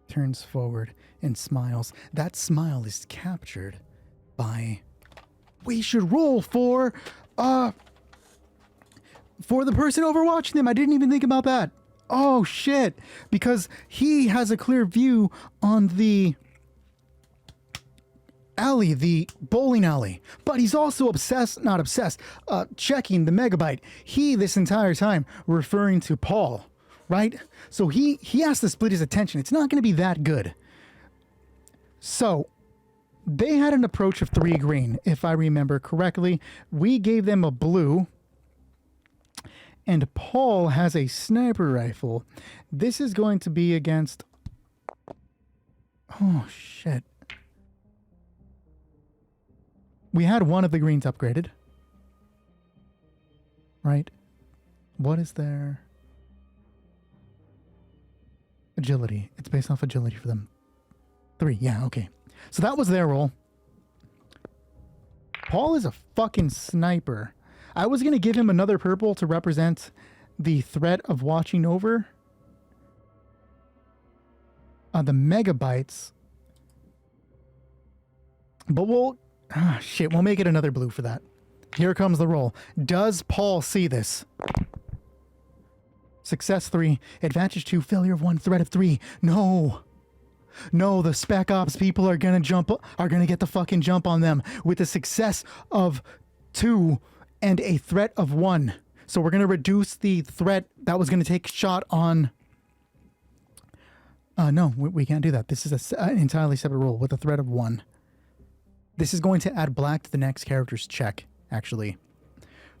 turns forward and smiles. That smile is captured by... We should roll for the person overwatching them. I didn't even think about that. Oh, shit. Because he has a clear view on the alley, the bowling alley. But he's also checking the megabyte. He, this entire time, referring to Paul, right? So he has to split his attention. It's not going to be that good. So they had an approach of 3 green, if I remember correctly. We gave them a blue. And Paul has a sniper rifle. This is going to be against... Oh, shit. We had one of the greens upgraded. Right? What is their... Agility. It's based off agility for them. 3, yeah, okay. So that was their roll. Paul is a fucking sniper. I was going to give him another purple to represent the threat of watching over the megabytes. But we'll make it another blue for that. Here comes the roll. Does Paul see this? Success 3, advantage 2, failure of 1, threat of 3. No. No, the Spec Ops people are gonna get the fucking jump on them with a success of 2 and a threat of 1. So we're gonna reduce the threat that was gonna take a shot on... no, we can't do that. This is an entirely separate roll with a threat of 1. This is going to add black to the next character's check, actually.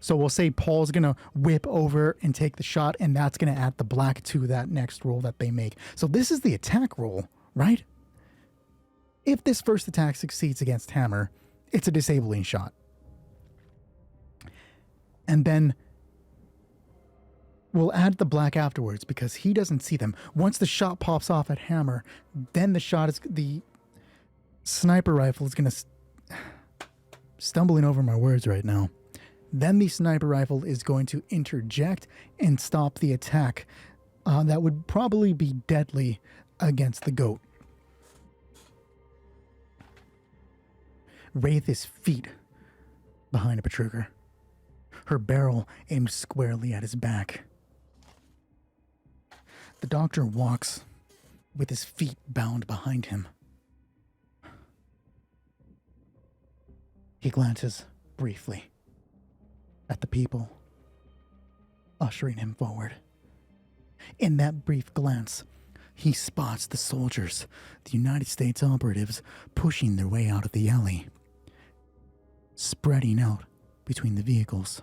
So we'll say Paul's going to whip over and take the shot, and that's going to add the black to that next roll that they make. So this is the attack roll, right? If this first attack succeeds against Hammer, it's a disabling shot. And then we'll add the black afterwards because he doesn't see them. Once the shot pops off at Hammer, then the sniper rifle is going to... Stumbling over my words right now. Then the sniper rifle is going to interject and stop the attack that would probably be deadly against the goat. Wraith is feet behind Betruger, her barrel aimed squarely at his back. The doctor walks with his feet bound behind him. He glances briefly at the people ushering him forward. In that brief glance, he spots the soldiers, the United States operatives, pushing their way out of the alley, spreading out between the vehicles.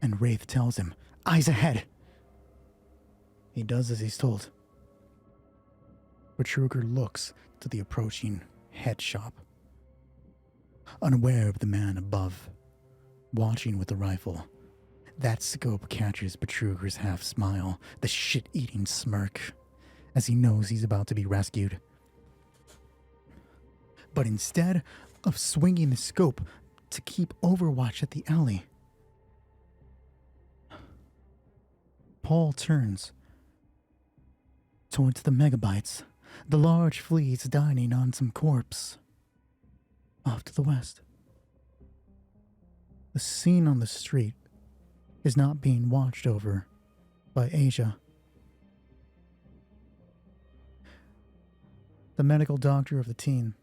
And Wraith tells him, "Eyes ahead!" He does as he's told. Betruger looks to the approaching head shop, unaware of the man above, watching with the rifle. That scope catches Betruger's half-smile, the shit-eating smirk, as he knows he's about to be rescued. But instead of swinging the scope to keep overwatch at the alley, Paul turns towards the megabytes, the large fleas dining on some corpse, off to the west. The scene on the street is not being watched over by Asia. The medical doctor of the team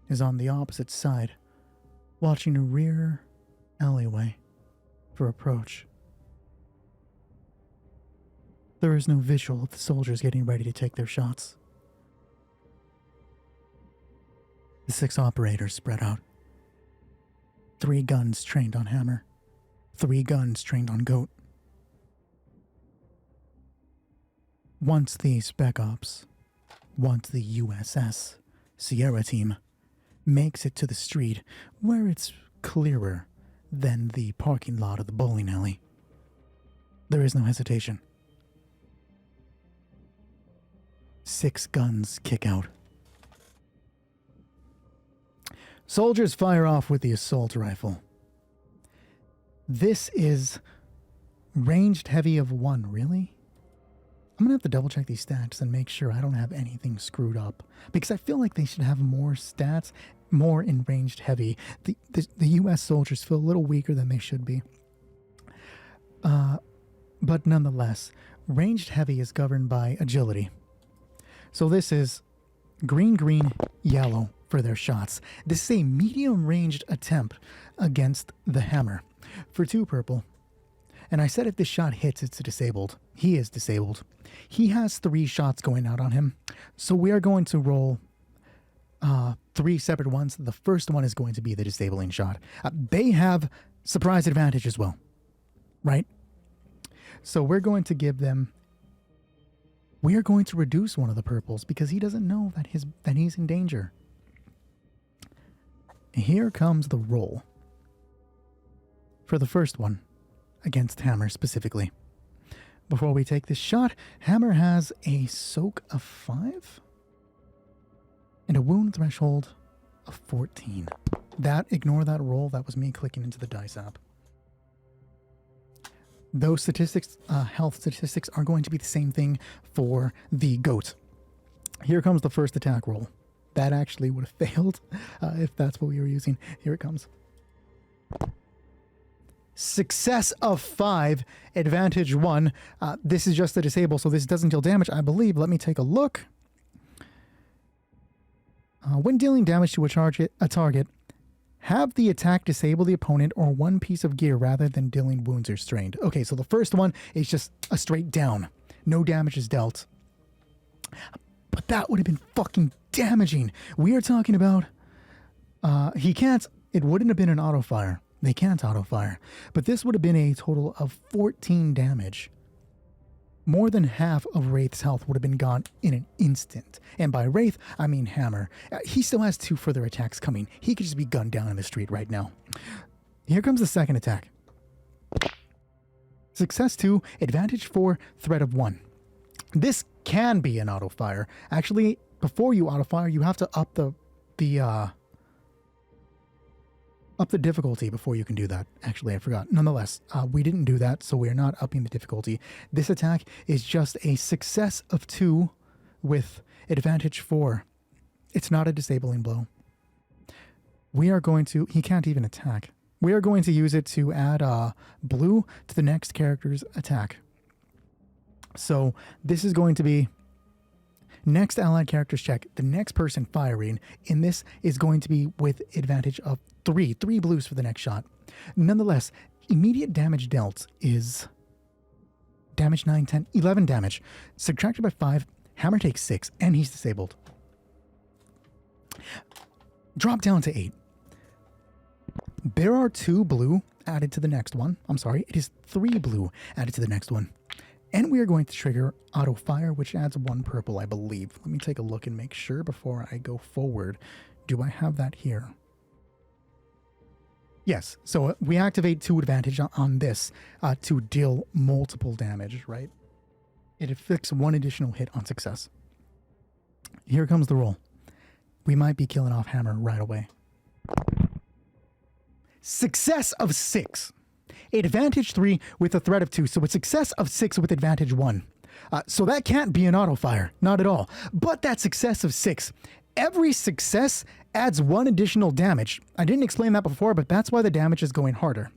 is on the opposite side, watching a rear alleyway for approach. There is no visual of the soldiers getting ready to take their shots. The 6 operators spread out. 3 guns trained on Hammer. 3 guns trained on Goat. Once the Spec Ops, once the U.S.S. Sierra team makes it to the street where it's clearer than the parking lot of the bowling alley, there is no hesitation. 6 guns kick out. Soldiers fire off with the assault rifle. This is ranged heavy of 1, really? I'm going to have to double check these stats and make sure I don't have anything screwed up, because I feel like they should have more stats, more in ranged heavy. The U.S. soldiers feel a little weaker than they should be. But nonetheless, ranged heavy is governed by agility. So this is green, green, yellow for their shots. This is a medium-ranged attempt against the Hammer for 2 purple. And I said if this shot hits, it's disabled. He is disabled. He has 3 shots going out on him. So we are going to roll 3 separate ones. The first one is going to be the disabling shot. They have surprise advantage as well, right? So we're going to give them... We are going to reduce one of the purples because he doesn't know that he's in danger. Here comes the roll. For the first one, against Hammer specifically. Before we take this shot, Hammer has a soak of 5 and a wound threshold of 14. Ignore that roll. That was me clicking into the dice app. Those statistics, health statistics, are going to be the same thing for the goat. Here comes the first attack roll. That actually would have failed if that's what we were using. Here it comes. Success of 5, advantage 1. This is just a disable, so this doesn't deal damage, I believe. Let me take a look. When dealing damage to a target, have the attack disable the opponent or one piece of gear rather than dealing wounds or strained. Okay, so the first one is just a straight down. No damage is dealt. But that would have been fucking damaging. We are talking about... he can't... It wouldn't have been an auto fire. They can't auto fire. But this would have been a total of 14 damage. More than half of Wraith's health would have been gone in an instant. And by Wraith, I mean Hammer. He still has 2 further attacks coming. He could just be gunned down in the street right now. Here comes the second attack. Success 2, advantage 4, threat of 1. This can be an auto fire. Actually, before you auto fire, you have to up the difficulty before you can do that. Actually, I forgot. Nonetheless, we didn't do that, so we're not upping the difficulty. This attack is just a success of 2 with advantage 4. It's not a disabling blow. We are going to... He can't even attack. We are going to use it to add blue to the next character's attack. So this is going to be... Next allied character's check. The next person firing in this is going to be with advantage of 3. 3 blues for the next shot. Nonetheless, immediate damage dealt is damage 9, 10, 11 damage. Subtracted by 5, Hammer takes 6, and he's disabled. Drop down to 8. There are 2 blue added to the next one. I'm sorry, it is 3 blue added to the next one. And we are going to trigger auto fire, which adds 1 purple, I believe. Let me take a look and make sure before I go forward. Do I have that here? Yes, so we activate 2 advantage on this to deal multiple damage, right? It inflicts 1 additional hit on success. Here comes the roll. We might be killing off Hammer right away. Success of 6. Advantage 3 with a threat of 2, so a success of 6 with advantage 1. So that can't be an auto fire, not at all. But that success of 6, every success adds 1 additional damage. I didn't explain that before, but that's why the damage is going harder.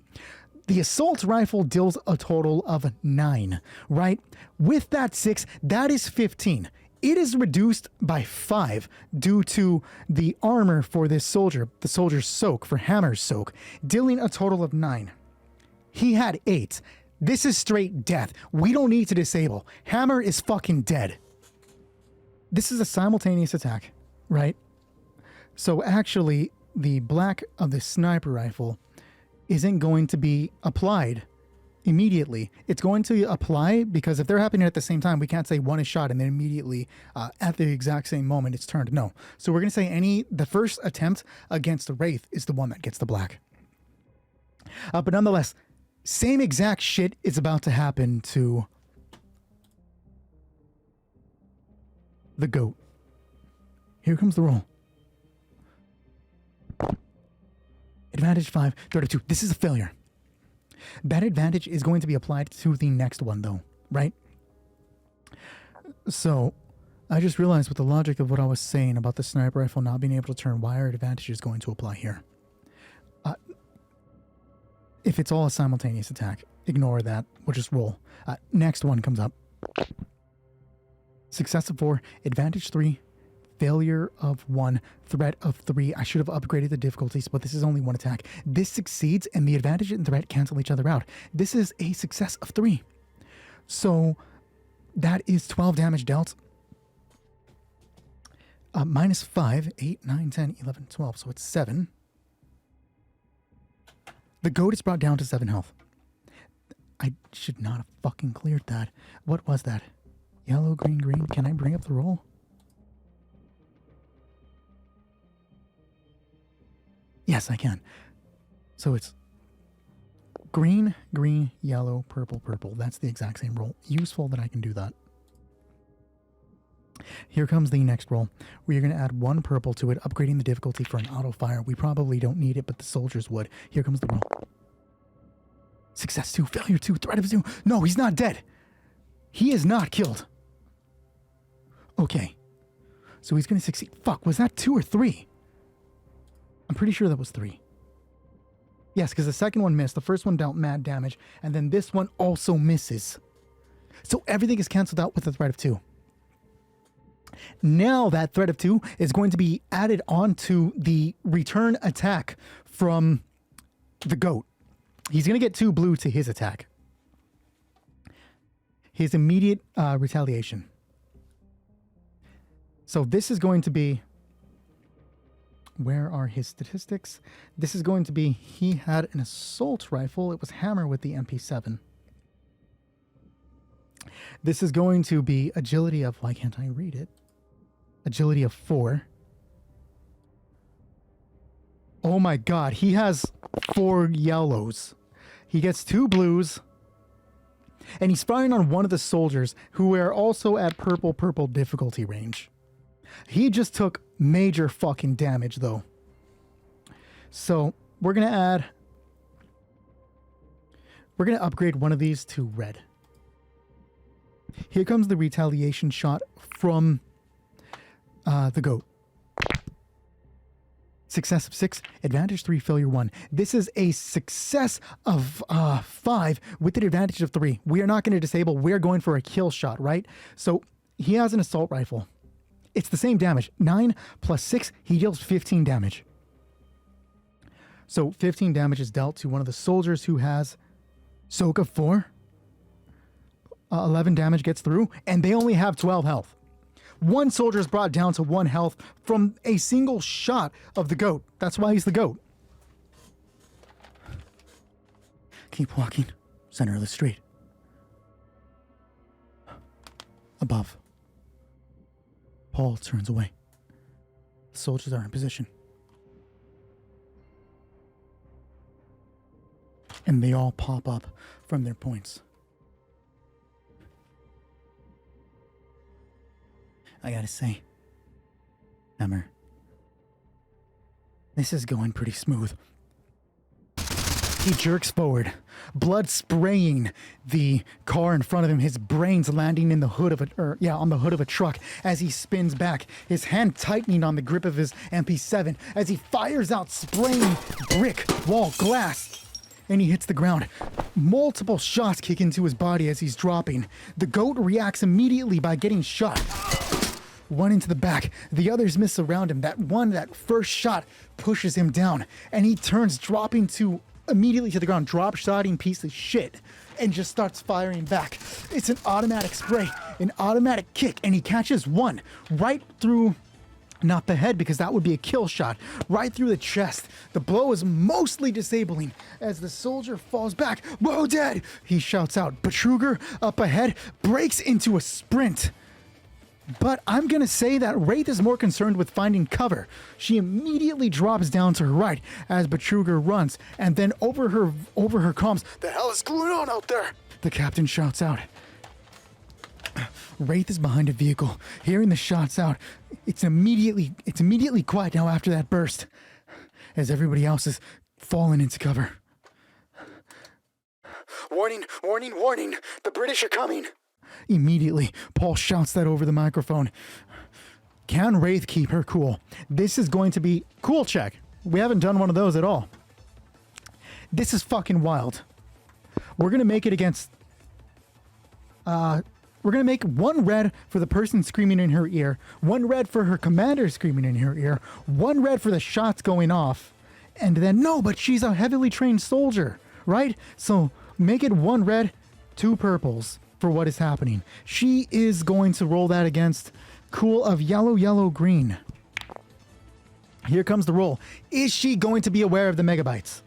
The assault rifle deals a total of 9, right? With that 6, that is 15. It is reduced by 5 due to the armor for this soldier, the soldier's soak, for Hammer's soak, dealing a total of 9. He had 8. This is straight death. We don't need to disable. Hammer is fucking dead. This is a simultaneous attack, right? So actually, the black of the sniper rifle isn't going to be applied immediately. It's going to apply because if they're happening at the same time, we can't say one is shot and then immediately at the exact same moment it's turned. No. So we're going to say the first attempt against the Wraith is the one that gets the black. But nonetheless, same exact shit is about to happen to the goat. Here comes the roll. Advantage 5, threat of 2. This is a failure. That advantage is going to be applied to the next one, though, right? So, I just realized with the logic of what I was saying about the sniper rifle not being able to turn, why our advantage is going to apply here. If it's all a simultaneous attack, ignore that. We'll just roll. Next one comes up. Success of 4, advantage 3, failure of 1, threat of 3. I should have upgraded the difficulties, but this is only 1 attack. This succeeds, and the advantage and threat cancel each other out. This is a success of 3. So that is 12 damage dealt. Minus 5, 8, 9, 10, 11, 12. So it's 7. The goat is brought down to 7 health. I should not have fucking cleared that. What was that? Yellow, green, green. Can I bring up the roll? Yes, I can. So it's green, green, yellow, purple, purple. That's the exact same roll. Useful that I can do that. Here comes the next roll. We're going to add 1 purple to it, upgrading the difficulty for an auto fire. We probably don't need it, but the soldiers would. Here comes the roll. Success 2, failure 2, threat of 2. No, he's not dead. He is not killed. Okay. So he's going to succeed. Fuck, was that 2 or 3? I'm pretty sure that was 3. Yes, because the second one missed. The first one dealt mad damage. And then this one also misses. So everything is canceled out with a threat of 2. Now that threat of 2 is going to be added onto the return attack from the goat. He's going to get 2 blue to his attack. His immediate retaliation. So this is going to be... Where are his statistics? This is going to be... He had an assault rifle. It was hammer with the MP7. This is going to be agility of... Why can't I read it? Agility of 4. Oh my god, he has 4 yellows. He gets 2 blues. And he's firing on one of the soldiers who are also at purple difficulty range. He just took major fucking damage though. So we're going to upgrade one of these to red. Here comes the retaliation shot from the goat. Success of 6, advantage 3, failure 1. This is a success of 5 with an advantage of 3. We are not going to disable. We're going for a kill shot, right? So he has an assault rifle. It's the same damage. 9 plus 6, he deals 15 damage. So 15 damage is dealt to one of the soldiers who has soak of 4. 11 damage gets through, and they only have 12 health. One soldier is brought down to 1 health from a single shot of the goat. That's why he's the goat. Keep walking. Center of the street. Above. Paul turns away. The soldiers are in position. And they all pop up from their points. I gotta say, Hammer, this is going pretty smooth. He jerks forward, blood spraying the car in front of him, his brains landing in the hood of on the hood of a truck as he spins back, his hand tightening on the grip of his MP7 as he fires out, spraying brick, wall, glass, and he hits the ground. Multiple shots kick into his body as he's dropping. The goat reacts immediately by getting shot. One into the back, the others miss around him. That first shot pushes him down, and he turns, dropping immediately to the ground, drop-shotting piece of shit, and just starts firing back. It's an automatic spray, an automatic kick, and he catches one right through, not the head because that would be a kill shot, right through the chest. The blow is mostly disabling as the soldier falls back. Whoa, dead! He shouts out. Betruger, up ahead, breaks into a sprint. But I'm going to say that Wraith is more concerned with finding cover. She immediately drops down to her right as Betruger runs, and then over her comms, "The hell is going on out there?" the captain shouts out. Wraith is behind a vehicle, hearing the shots out. It's immediately quiet now after that burst, as everybody else is falling into cover. "Warning, warning, warning! The British are coming!" Immediately, Paul shouts that over the microphone. Can Wraith keep her cool? This is going to be cool check. We haven't done one of those at all. This is fucking wild. We're going to make it against... we're going to make 1 red for the person screaming in her ear, 1 red for her commander screaming in her ear, 1 red for the shots going off, and then, no, but she's a heavily trained soldier, right? So make it 1 red, 2 purples for what is happening. She is going to roll that against cool of yellow, yellow, green. Here comes the roll. Is she going to be aware of the megabytes?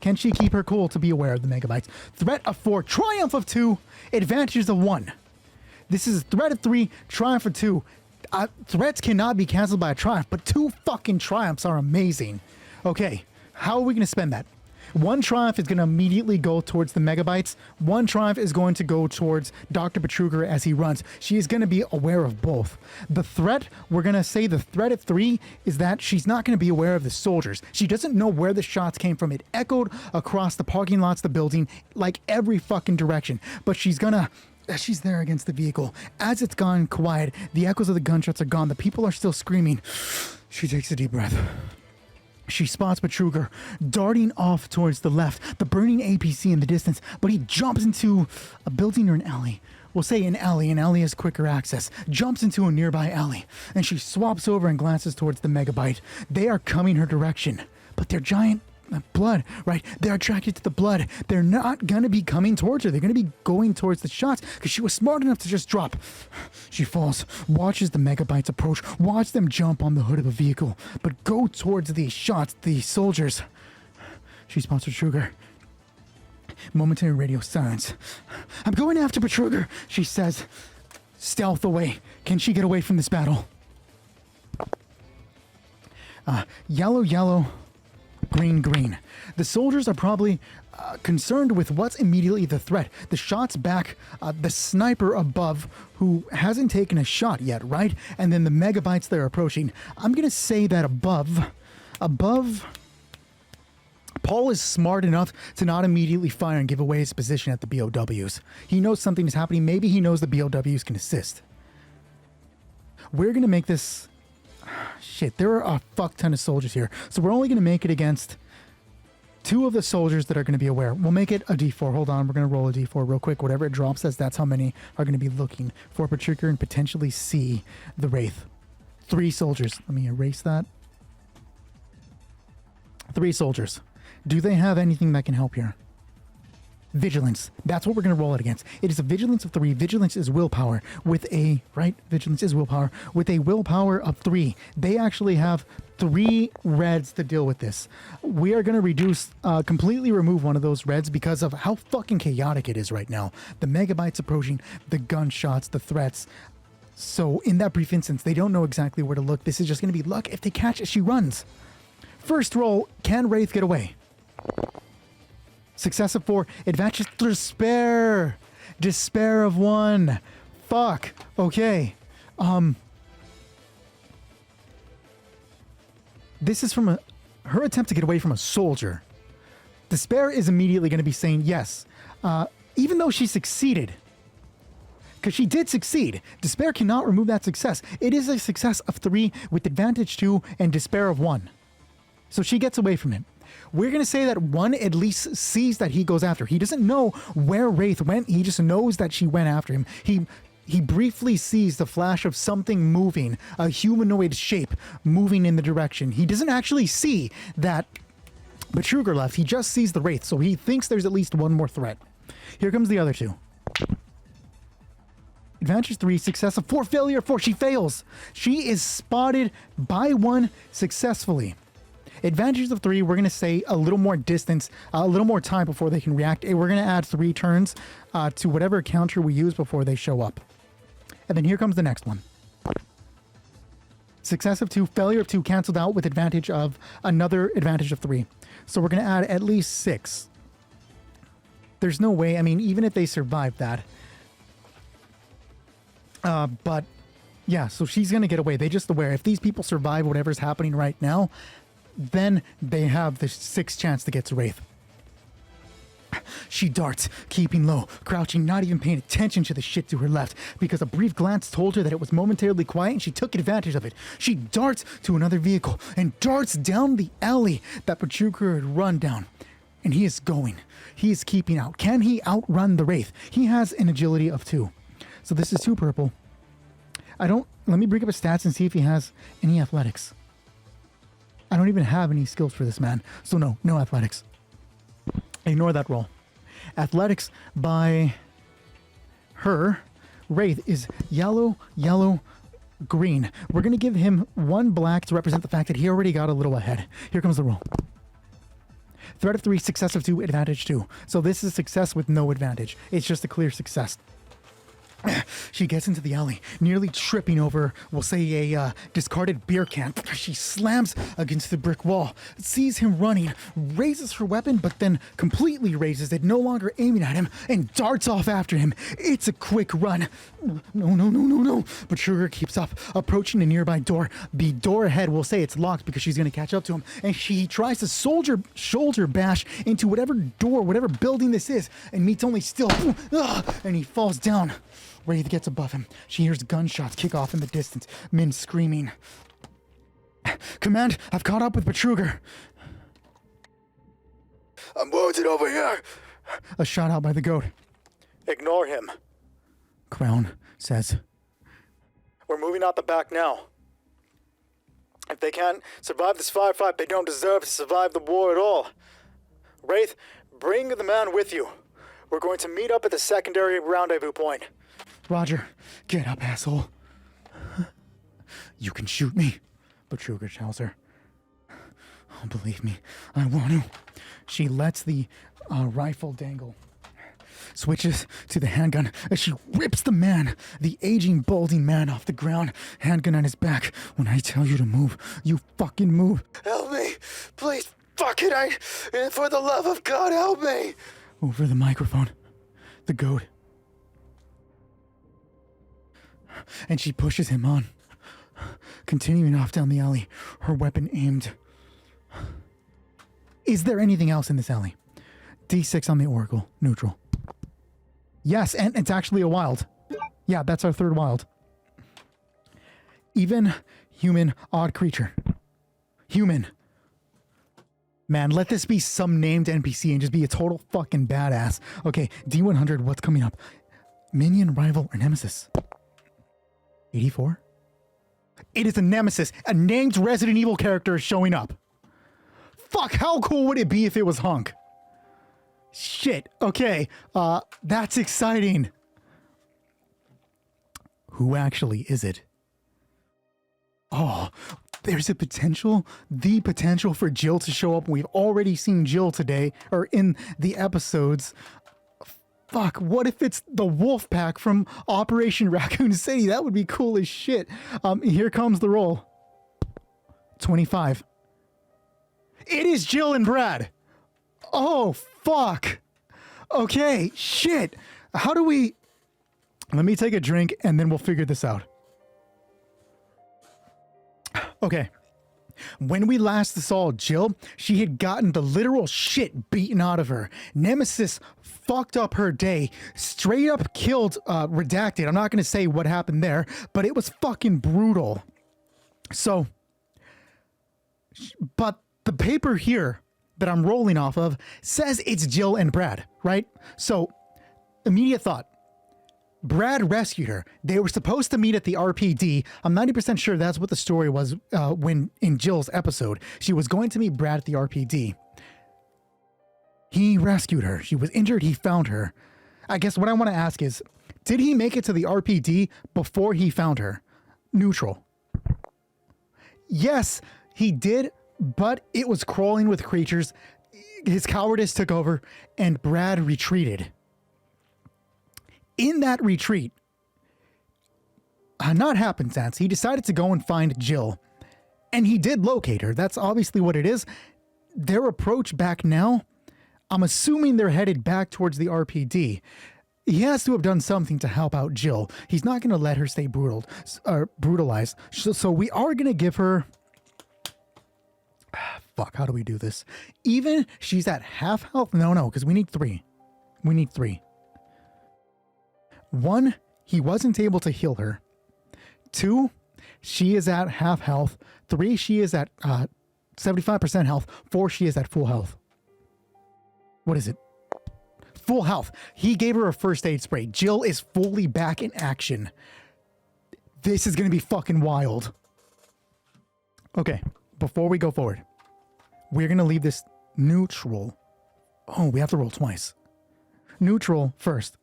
Can she keep her cool to be aware of the megabytes? Threat of 4, triumph of 2, advantages of 1. This is a threat of 3, triumph of 2. Threats cannot be canceled by a triumph, but 2 fucking triumphs are amazing. Okay, how are we going to spend that? 1 triumph is going to immediately go towards the megabytes. 1 triumph is going to go towards Dr. Betruger as he runs. She is going to be aware of both. The threat, we're going to say the threat of 3 is that she's not going to be aware of the soldiers. She doesn't know where the shots came from. It echoed across the parking lots, the building, like every fucking direction. But she's there against the vehicle. As it's gone quiet, the echoes of the gunshots are gone. The people are still screaming. She takes a deep breath. She spots Betruger darting off towards the left, the burning APC in the distance, but he jumps into a building or an alley. We'll say an alley. An alley has quicker access. Jumps into a nearby alley, and she swaps over and glances towards the megabyte. They are coming her direction, but they're giant blood, right? They're attracted to the blood. They're not going to be coming towards her. They're going to be going towards the shots because she was smart enough to just drop. She falls, watches the megabytes approach, watch them jump on the hood of a vehicle, but go towards these shots, these soldiers. She spots Betruger. Momentary radio silence. I'm going after Betruger, she says. Stealth away. Can she get away from this battle? Yellow, yellow. Green, green. The soldiers are probably concerned with what's immediately the threat. The shots back, the sniper above who hasn't taken a shot yet, right? And then the megabytes they're approaching. I'm going to say that above, Paul is smart enough to not immediately fire and give away his position at the BOWs. He knows something is happening. Maybe he knows the BOWs can assist. We're going to make this... Shit, there are a fuck ton of soldiers here. So we're only going to make it against 2 of the soldiers that are going to be aware. We'll make it a D4. Hold on, we're going to roll a D4 real quick. Whatever it drops us, that's how many are going to be looking for Betruger and potentially see the Wraith. 3 soldiers. Let me erase that. 3 soldiers. Do they have anything that can help here? Vigilance. That's what we're going to roll it against. It is a vigilance of 3. Vigilance is willpower with a, right? Vigilance is willpower with a willpower of 3. They actually have 3 reds to deal with this. We are going to reduce, completely remove one of those reds because of how fucking chaotic it is right now. The megabytes approaching, the gunshots, the threats. So in that brief instance, they don't know exactly where to look. This is just going to be luck if they catch as she runs. First roll, can Wraith get away? Success of 4, advantage despair. Despair of 1. Fuck. Okay. This is from her attempt to get away from a soldier. Despair is immediately going to be saying yes. Even though she succeeded. Because she did succeed. Despair cannot remove that success. It is a success of 3 with advantage 2 and despair of 1. So she gets away from it. We're going to say that 1 at least sees that he goes after. He doesn't know where Wraith went. He just knows that she went after him. He briefly sees the flash of something moving, a humanoid shape moving in the direction. He doesn't actually see that Betruger left. He just sees the Wraith, so he thinks there's at least 1 more threat. Here comes the other 2. Advantage 3, success of 4, failure 4. She fails. She is spotted by 1 successfully. Advantages of 3, we're going to say a little more distance, a little more time before they can react. We're going to add 3 turns to whatever counter we use before they show up. And then here comes the next one. Success of 2, failure of 2 canceled out with advantage of another advantage of 3. So we're going to add at least 6. There's no way, I mean, even if they survive that. But yeah, so she's going to get away. They just aware if these people survive whatever's happening right now, then they have the 6th chance to get to Wraith. She darts, keeping low, crouching, not even paying attention to the shit to her left, because a brief glance told her that it was momentarily quiet and she took advantage of it. She darts to another vehicle and darts down the alley that Betruger had run down. And he is going. He is keeping out. Can he outrun the Wraith? He has an agility of 2. So this is 2 purple. Let me bring up his stats and see if he has any athletics. I don't even have any skills for this man. So no athletics. Ignore that roll. Athletics by her, Wraith, is yellow, yellow, green. We're going to give him 1 black to represent the fact that he already got a little ahead. Here comes the roll. Threat of 3, success of 2, advantage 2. So this is success with no advantage. It's just a clear success. She gets into the alley, nearly tripping over, we'll say, a discarded beer can. She slams against the brick wall, sees him running, raises her weapon, but then completely raises it, no longer aiming at him, and darts off after him. It's a quick run. No. Betruger keeps up, approaching a nearby door. The door ahead, we'll say it's locked because she's going to catch up to him, and she tries to shoulder bash into whatever door, whatever building this is, and meets only steel, and he falls down. Wraith gets above him. She hears gunshots kick off in the distance, men screaming. Command, I've caught up with Betruger. I'm wounded over here. A shot out by the goat. Ignore him. Crown says. We're moving out the back now. If they can't survive this firefight, they don't deserve to survive the war at all. Wraith, bring the man with you. We're going to meet up at the secondary rendezvous point. Roger, get up, asshole. You can shoot me, Betruger tells her. Oh, believe me, I want to. She lets the rifle dangle. Switches to the handgun as she rips the man, the aging, balding man, off the ground. Handgun on his back. When I tell you to move, you fucking move. Help me, please, fuck it, and for the love of God, help me. Over the microphone, the goat. And she pushes him on, continuing off down the alley, her weapon aimed. Is there anything else in this alley? D6 on the Oracle, neutral. Yes, and it's actually a wild. Yeah, that's our third wild. Even, human, odd creature. Human. Man, let this be some named NPC and just be a total fucking badass. Okay, D100, what's coming up? Minion, rival, or nemesis? 84? It is a nemesis. A named Resident Evil character is showing up. Fuck, how cool would it be if it was Hunk? Shit, okay. That's exciting. Who actually is it? Oh, there's the potential for Jill to show up. We've already seen Jill today, or in the episodes. Fuck, what if it's the wolf pack from Operation Raccoon City? That would be cool as shit. Here comes the roll. 25. It is Jill and Brad. Oh, fuck. Okay, shit. How do we... Let me take a drink and then we'll figure this out. Okay. When we last saw Jill, she had gotten the literal shit beaten out of her. Nemesis fucked up her day, straight up killed Redacted. I'm not going to say what happened there, but it was fucking brutal. So, but the paper here that I'm rolling off of says it's Jill and Brad, right? So, immediate thought. Brad rescued her. They were supposed to meet at the RPD. I'm 90% sure that's what the story was when in Jill's episode. She was going to meet Brad at the RPD. He rescued her. She was injured. He found her. I guess what I want to ask is, did he make it to the RPD before he found her? Neutral. Yes, he did, but it was crawling with creatures. His cowardice took over, and Brad retreated. In that retreat, not happenstance, he decided to go and find Jill. And he did locate her. That's obviously what it is. Their approach back now, I'm assuming they're headed back towards the RPD. He has to have done something to help out Jill. He's not going to let her stay brutalized. So we are going to give her... Fuck, how do we do this? Even she's at half health? No, because we need 3. We need 3. 1, he wasn't able to heal her. 2, she is at half health. 3, she is at 75% health. 4, she is at full health. What is it? Full health. He gave her a first aid spray. Jill is fully back in action. This is going to be fucking wild. Okay, before we go forward, we're going to leave this neutral. Oh, we have to roll twice. Neutral first.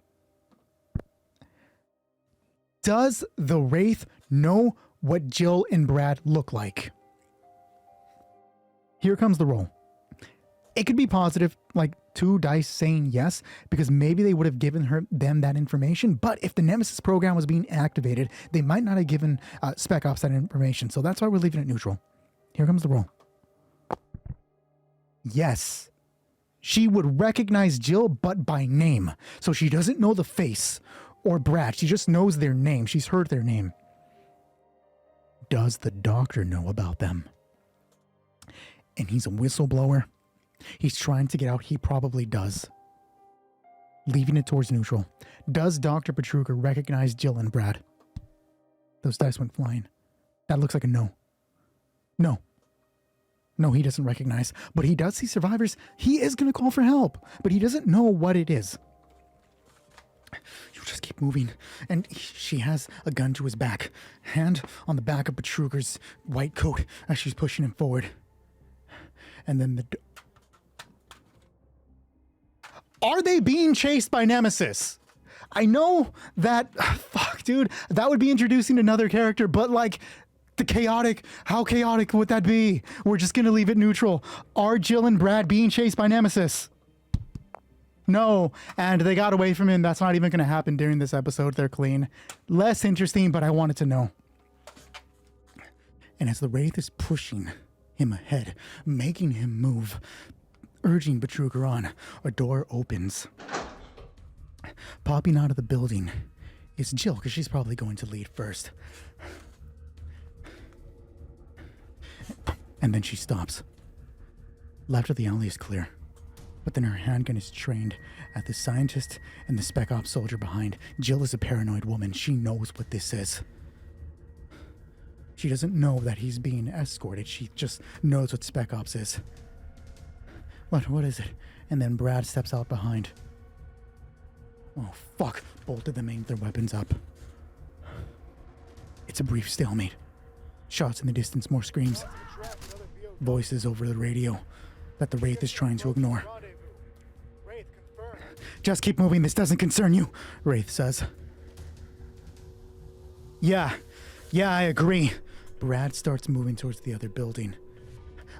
Does the Wraith know what Jill and Brad look like? Here comes the roll. It could be positive, like 2 dice saying yes, because maybe they would have given them that information. But if the Nemesis program was being activated, they might not have given Spec Ops that information. So that's why we're leaving it neutral. Here comes the roll. Yes. She would recognize Jill, but by name. So she doesn't know the face or Brad. She just knows their name. She's heard their name. Does the doctor know about them? And he's a whistleblower. He's trying to get out. He probably does. Leaving it towards neutral. Does Dr. Betruger recognize Jill and Brad? Those dice went flying. That looks like a no. No. No, he doesn't recognize. But he does see survivors. He is going to call for help. But he doesn't know what it is. You just keep moving. And she has a gun to his back. Hand on the back of Betruger's white coat as she's pushing him forward. And then Are they being chased by Nemesis? I know that, fuck, dude, that would be introducing another character, but like, how chaotic would that be? We're just gonna leave it neutral. Are Jill and Brad being chased by Nemesis? No, and they got away from him. That's not even gonna happen during this episode. They're clean. Less interesting, but I wanted to know. And as the Wraith is pushing him ahead, making him move, urging Betruger on, a door opens. Popping out of the building is Jill, because she's probably going to lead first. And then she stops. Left of the alley is clear, but then her handgun is trained at the scientist and the Spec Ops soldier behind. Jill is a paranoid woman. She knows what this is. She doesn't know that he's being escorted. She just knows what Spec Ops is. What is it? And then Brad steps out behind. Oh, fuck. Both of them aimed their weapons up. It's a brief stalemate. Shots in the distance, more screams. Voices over the radio that the Wraith is trying to ignore. Just keep moving, this doesn't concern you, Wraith says. Yeah, I agree. Brad starts moving towards the other building.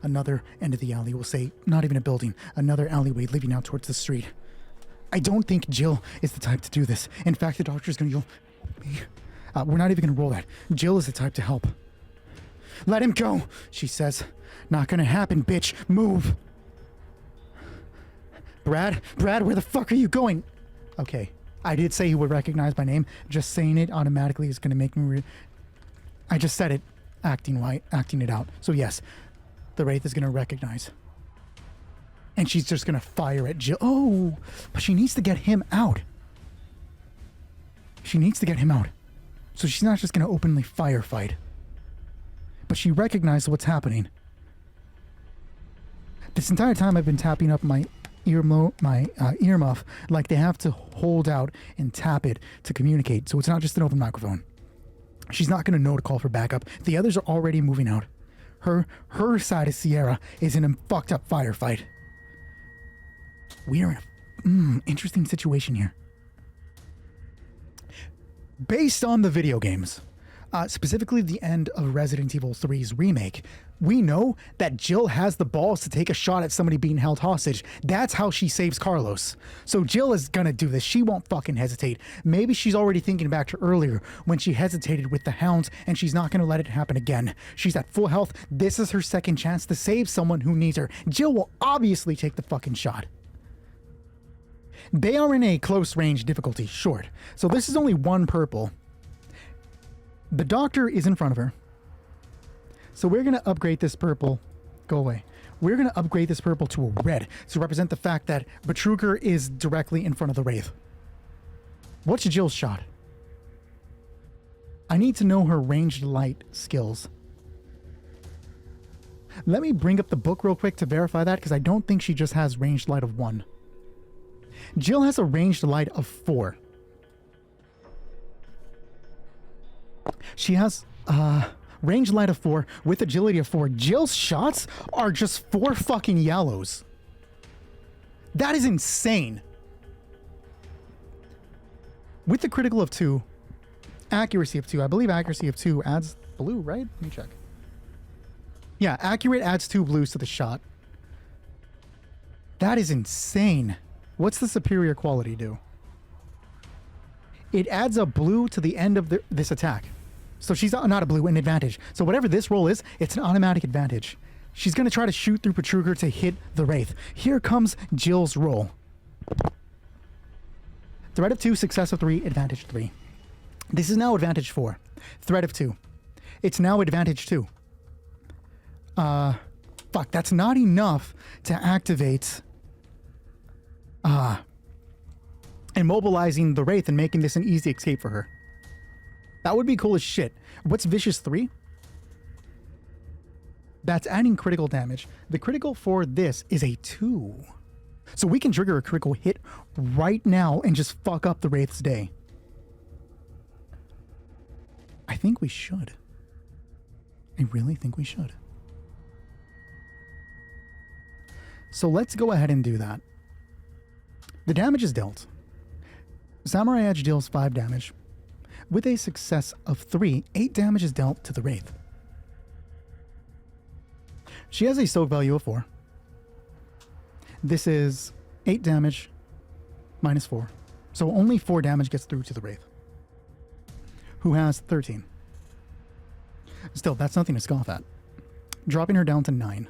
Another end of the alley, we'll say, not even a building, another alleyway leading out towards the street. I don't think Jill is the type to do this. In fact, the doctor's gonna go... we're not even gonna roll that. Jill is the type to help. Let him go, she says. Not gonna happen, bitch. Move. Brad, where the fuck are you going? Okay, I did say he would recognize my name. Just saying it automatically is gonna make me... I just said it, acting it out. So yes, the Wraith is gonna recognize. And she's just gonna fire at Jill. Oh, but she needs to get him out. She needs to get him out. So she's not just gonna openly firefight. But she recognized what's happening. This entire time I've been tapping up my earmuff like they have to hold out and tap it to communicate. So it's not just an open microphone. She's not gonna know to call for backup. The others are already moving out. Her side of Sierra is in a fucked up firefight. We are in an interesting situation here. Based on the video games, specifically the end of Resident Evil 3's remake, we know that Jill has the balls to take a shot at somebody being held hostage. That's how she saves Carlos. So Jill is gonna do this. She won't fucking hesitate. Maybe she's already thinking back to earlier when she hesitated with the hounds, and she's not gonna let it happen again. She's at full health. This is her second chance to save someone who needs her. Jill will obviously take the fucking shot. They are in a close range difficulty, short. So this is only one purple. The doctor is in front of her. So we're going to upgrade this purple. Go away. We're going to upgrade this purple to a red to represent the fact that Betruger is directly in front of the Wraith. What's Jill's shot? I need to know her ranged light skills. Let me bring up the book real quick to verify that, because I don't think she just has ranged light of 1. Jill has a ranged light of 4. She has range light of 4 with agility of 4. Jill's shots are just 4 fucking yellows. That is insane. With the critical of 2, accuracy of 2, I believe accuracy of 2 adds blue, right? Let me check. Yeah, accurate adds 2 blues to the shot. That is insane. What's the superior quality do? It adds a blue to the end of this attack. So she's not a blue, an advantage. So whatever this roll is, it's an automatic advantage. She's going to try to shoot through Betruger to hit the Wraith. Here comes Jill's roll. Threat of 2, success of 3, advantage 3. This is now advantage 4. Threat of 2. It's now advantage 2. Fuck, that's not enough to activate immobilizing the Wraith and making this an easy escape for her. That would be cool as shit. What's Vicious 3? That's adding critical damage. The critical for this is a 2. So we can trigger a critical hit right now and just fuck up the Wraith's day. I think we should. I really think we should. So let's go ahead and do that. The damage is dealt. Samurai Edge deals 5 damage. With a success of 3, 8 damage is dealt to the Wraith. She has a soak value of 4. This is 8 damage minus 4. So only 4 damage gets through to the Wraith, who has 13. Still, that's nothing to scoff at. Dropping her down to 9.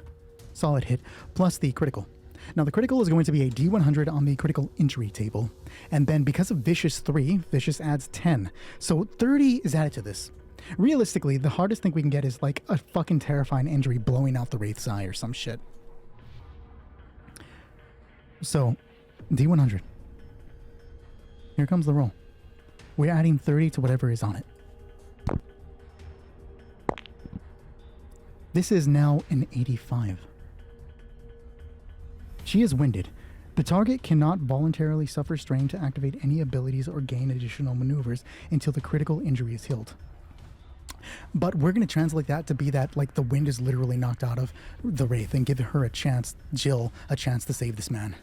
Solid hit, plus the critical. Now, the critical is going to be a D100 on the critical injury table. And then because of Vicious 3, Vicious adds 10. So 30 is added to this. Realistically, the hardest thing we can get is like a fucking terrifying injury blowing out the Wraith's eye or some shit. So, D100. Here comes the roll. We're adding 30 to whatever is on it. This is now an 85. She is winded. The target cannot voluntarily suffer strain to activate any abilities or gain additional maneuvers until the critical injury is healed. But we're going to translate that to be that, like, the wind is literally knocked out of the Wraith and give her a chance, Jill, a chance to save this man.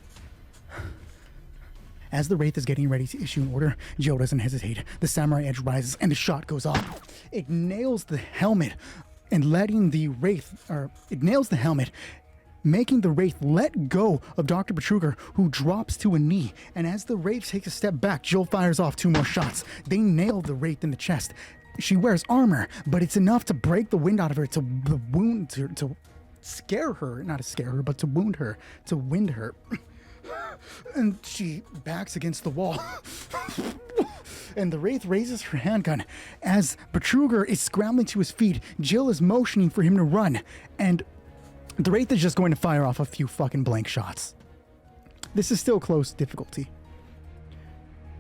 As the Wraith is getting ready to issue an order, Jill doesn't hesitate. The Samurai Edge rises and the shot goes off. It nails the helmet and letting the Wraith, it nails the helmet, making the Wraith let go of Dr. Betruger, who drops to a knee. And as the Wraith takes a step back, Jill fires off 2 more shots. They nail the Wraith in the chest. She wears armor, but it's enough to break the wind out of her, to wound her, to scare her, not to scare her, but to wound her, to wind her. And she backs against the wall. And the Wraith raises her handgun. As Betruger is scrambling to his feet, Jill is motioning for him to run. And the Wraith is just going to fire off a few fucking blank shots. This is still close difficulty.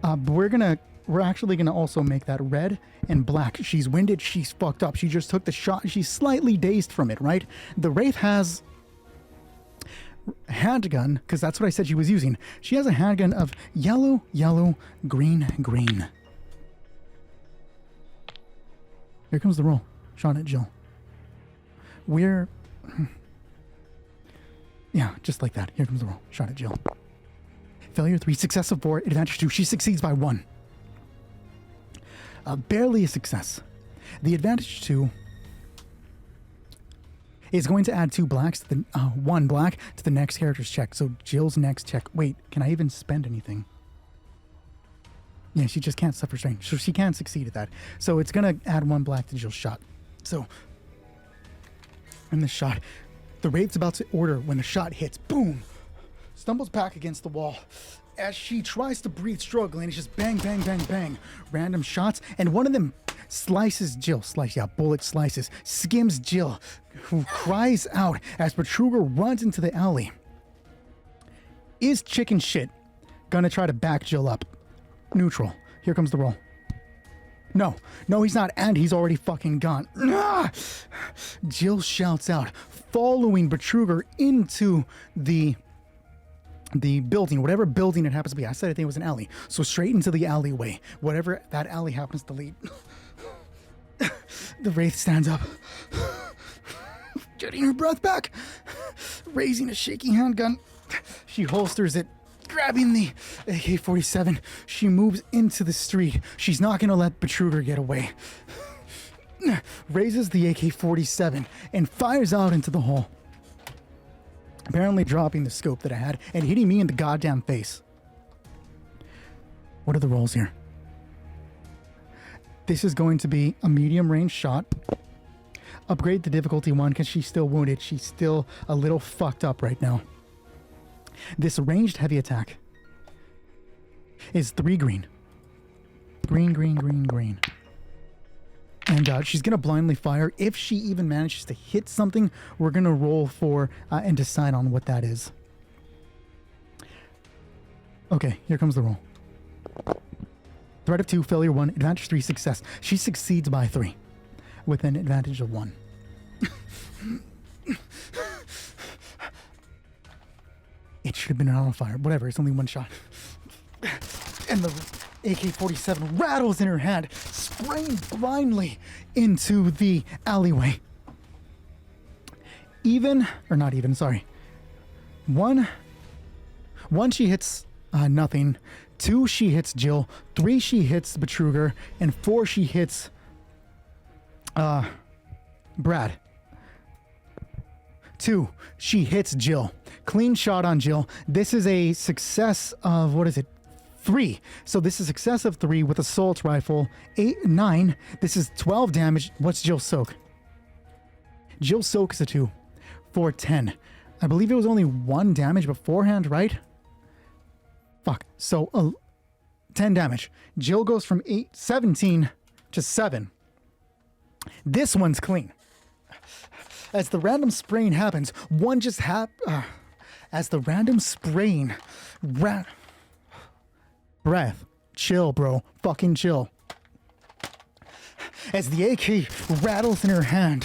But we're actually gonna also make that red and black. She's winded, she's fucked up. She just took the shot, she's slightly dazed from it, right? The Wraith has handgun, because that's what I said she was using. She has a handgun of yellow, yellow, green, green. Here comes the roll. Shot at Jill. Yeah, just like that. Here comes the roll. Shot at Jill. Failure 3, success of 4, advantage 2. She succeeds by 1. Barely a success. The advantage 2 is going to add 2 blacks to the 1 black to the next character's check. So Jill's next check. Wait, can I even spend anything? Yeah, she just can't suffer strain. So she can't succeed at that. So it's gonna add 1 black to Jill's shot. So in the shot, the Wraith's about to order when the shot hits. Boom! Stumbles back against the wall. As she tries to breathe, struggling, it's just bang, bang, bang, bang. Random shots, and one of them slices Jill. Bullet slices. Skims Jill, who cries out as Betruger runs into the alley. Is chicken shit gonna try to back Jill up? Neutral. Here comes the roll. No, he's not, and he's already fucking gone. Ah! Jill shouts out, following Betruger into the building, whatever building it happens to be. I said I think it was an alley. So straight into the alleyway, whatever that alley happens to lead. The Wraith stands up, getting her breath back, raising a shaky handgun. She holsters it, grabbing the AK-47. She moves into the street. She's not going to let Betruger get away. Raises the AK-47 and fires out into the hall. apparently dropping the scope that I had and hitting me in the goddamn face. What are the rolls here? This is going to be a medium range shot. Upgrade the difficulty 1 because she's still wounded. She's still a little fucked up right now. This ranged heavy attack is 3 green. Green, green, green, green. And she's going to blindly fire. If she even manages to hit something, we're going to roll for and decide on what that is. Okay, here comes the roll. Threat of 2, failure 1, advantage 3, success. She succeeds by 3 with an advantage of 1. It should have been an auto fire. Whatever, it's only 1 shot. And the AK-47 rattles in her hand, spraying blindly into the alleyway. Even, or not even, sorry. One she hits nothing. 2, she hits Jill. 3, she hits Betruger. And 4, she hits Brad. 2, she hits Jill. Clean shot on Jill. This is a success of, 3. So this is success of 3 with assault rifle. 8, 9. This is 12 damage. What's Jill's soak? Jill's soak is a 2. 4, 10. I believe it was only 1 damage beforehand, right? Fuck. So 10 damage. Jill goes from 17 to 7. This one's clean. As the random spraying happens, as the random spraying... Breath. Chill, bro. Fucking chill. As the AK rattles in her hand,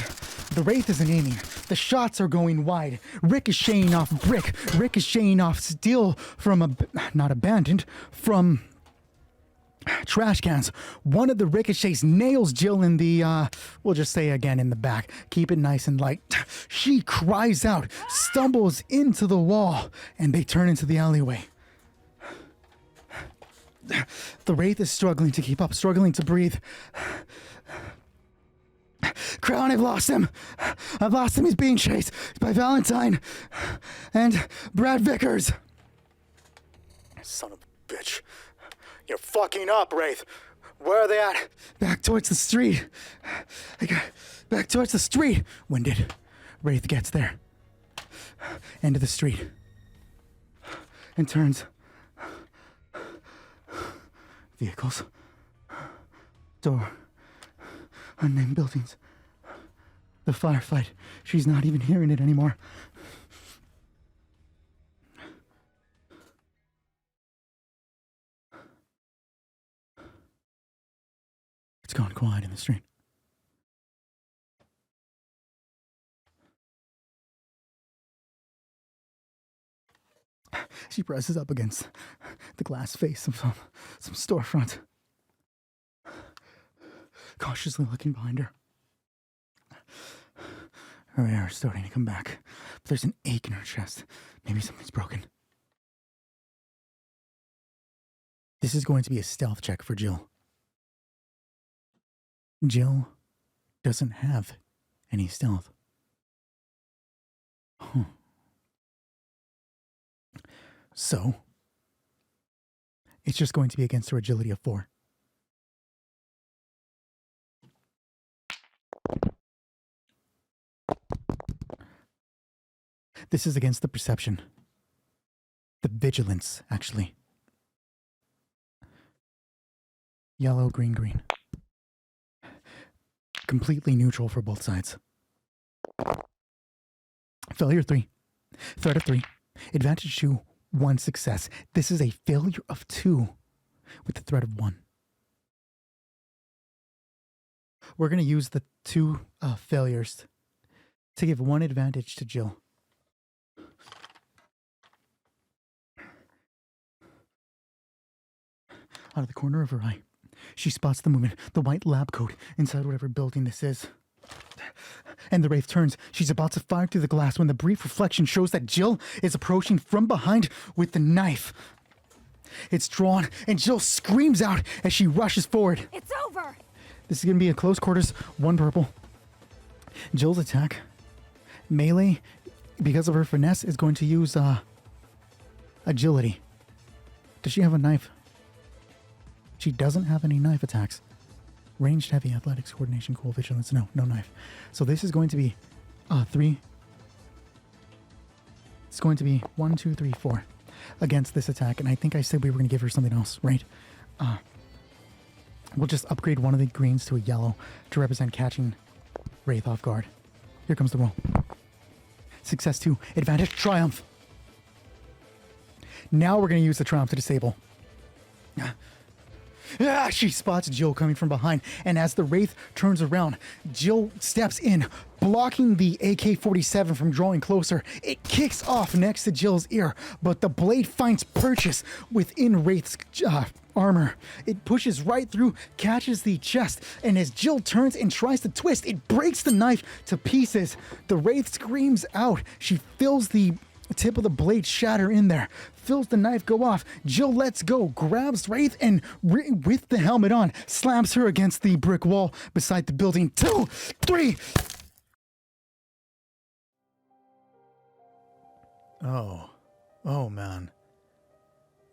the Wraith isn't aiming. The shots are going wide. Ricocheting off brick. Ricocheting off steel from not abandoned, from trash cans. One of the ricochets nails Jill in the, we'll just say again in the back. Keep it nice and light. She cries out, stumbles into the wall, and they turn into the alleyway. The Wraith is struggling to keep up, struggling to breathe. Crown, I've lost him. I've lost him. He's being chased by Valentine and Brad Vickers. Son of a bitch. You're fucking up, Wraith. Where are they at? Back towards the street. Back towards the street. When did Wraith gets there? End of the street. And turns. Vehicles. Door. Unnamed buildings. The firefight. She's not even hearing it anymore. It's gone quiet in the street. She presses up against the glass face of some storefront, cautiously looking behind her. Her air is starting to come back, but there's an ache in her chest. Maybe something's broken. This is going to be a stealth check for Jill. Jill doesn't have any stealth. So, it's just going to be against her agility of 4. This is against the perception. The vigilance, actually. Yellow, green, green. Completely neutral for both sides. Failure 3. Threat of 3. Advantage 2. 1 success. This is a failure of 2 with the threat of 1. We're going to use the 2 failures to give 1 advantage to Jill. Out of the corner of her eye, she spots the movement, the white lab coat inside whatever building this is. And the Wraith turns. She's about to fire through the glass when the brief reflection shows that Jill is approaching from behind with the knife. It's drawn, and Jill screams out as she rushes forward. It's over! This is going to be a close quarters, 1 purple. Jill's attack. Melee because of her finesse, is going to use agility. Does she have a knife? She doesn't have any knife attacks. Ranged, heavy, athletics, coordination, cool, vigilance. No knife. So this is going to be 3. It's going to be 1, 2, 3, 4 against this attack. And I think I said we were going to give her something else, right? We'll just upgrade one of the greens to a yellow to represent catching Wraith off guard. Here comes the roll. Success 2. Advantage. Triumph. Now we're going to use the triumph to disable. She spots Jill coming from behind, and as the Wraith turns around, Jill steps in, blocking the AK-47 from drawing closer. It kicks off next to Jill's ear, but the blade finds purchase within Wraith's armor. It pushes right through, catches the chest, and as Jill turns and tries to twist, it breaks the knife to pieces. The Wraith screams out. She feels the tip of the blade shatter in there, feels the knife go off. Jill lets go, grabs Wraith, and with the helmet on, slams her against the brick wall beside the building. 2, 3. Oh man.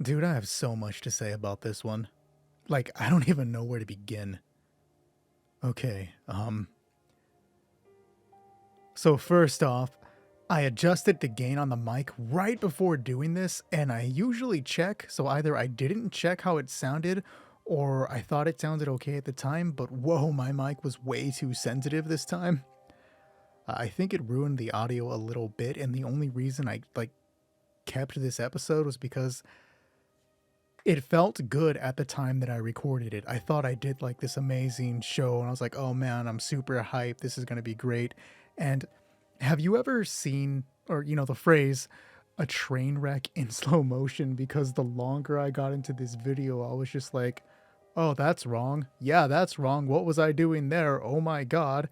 Dude, I have so much to say about this one. Like, I don't even know where to begin. Okay, so first off, I adjusted the gain on the mic right before doing this, and I usually check, so either I didn't check how it sounded, or I thought it sounded okay at the time, but whoa, my mic was way too sensitive this time. I think it ruined the audio a little bit, and the only reason I, kept this episode was because it felt good at the time that I recorded it. I thought I did, this amazing show, and I was like, oh man, I'm super hyped, this is gonna be great, and have you ever seen, or the phrase, a train wreck in slow motion? Because the longer I got into this video, I was just like, oh, that's wrong. Yeah, that's wrong. What was I doing there? Oh my God.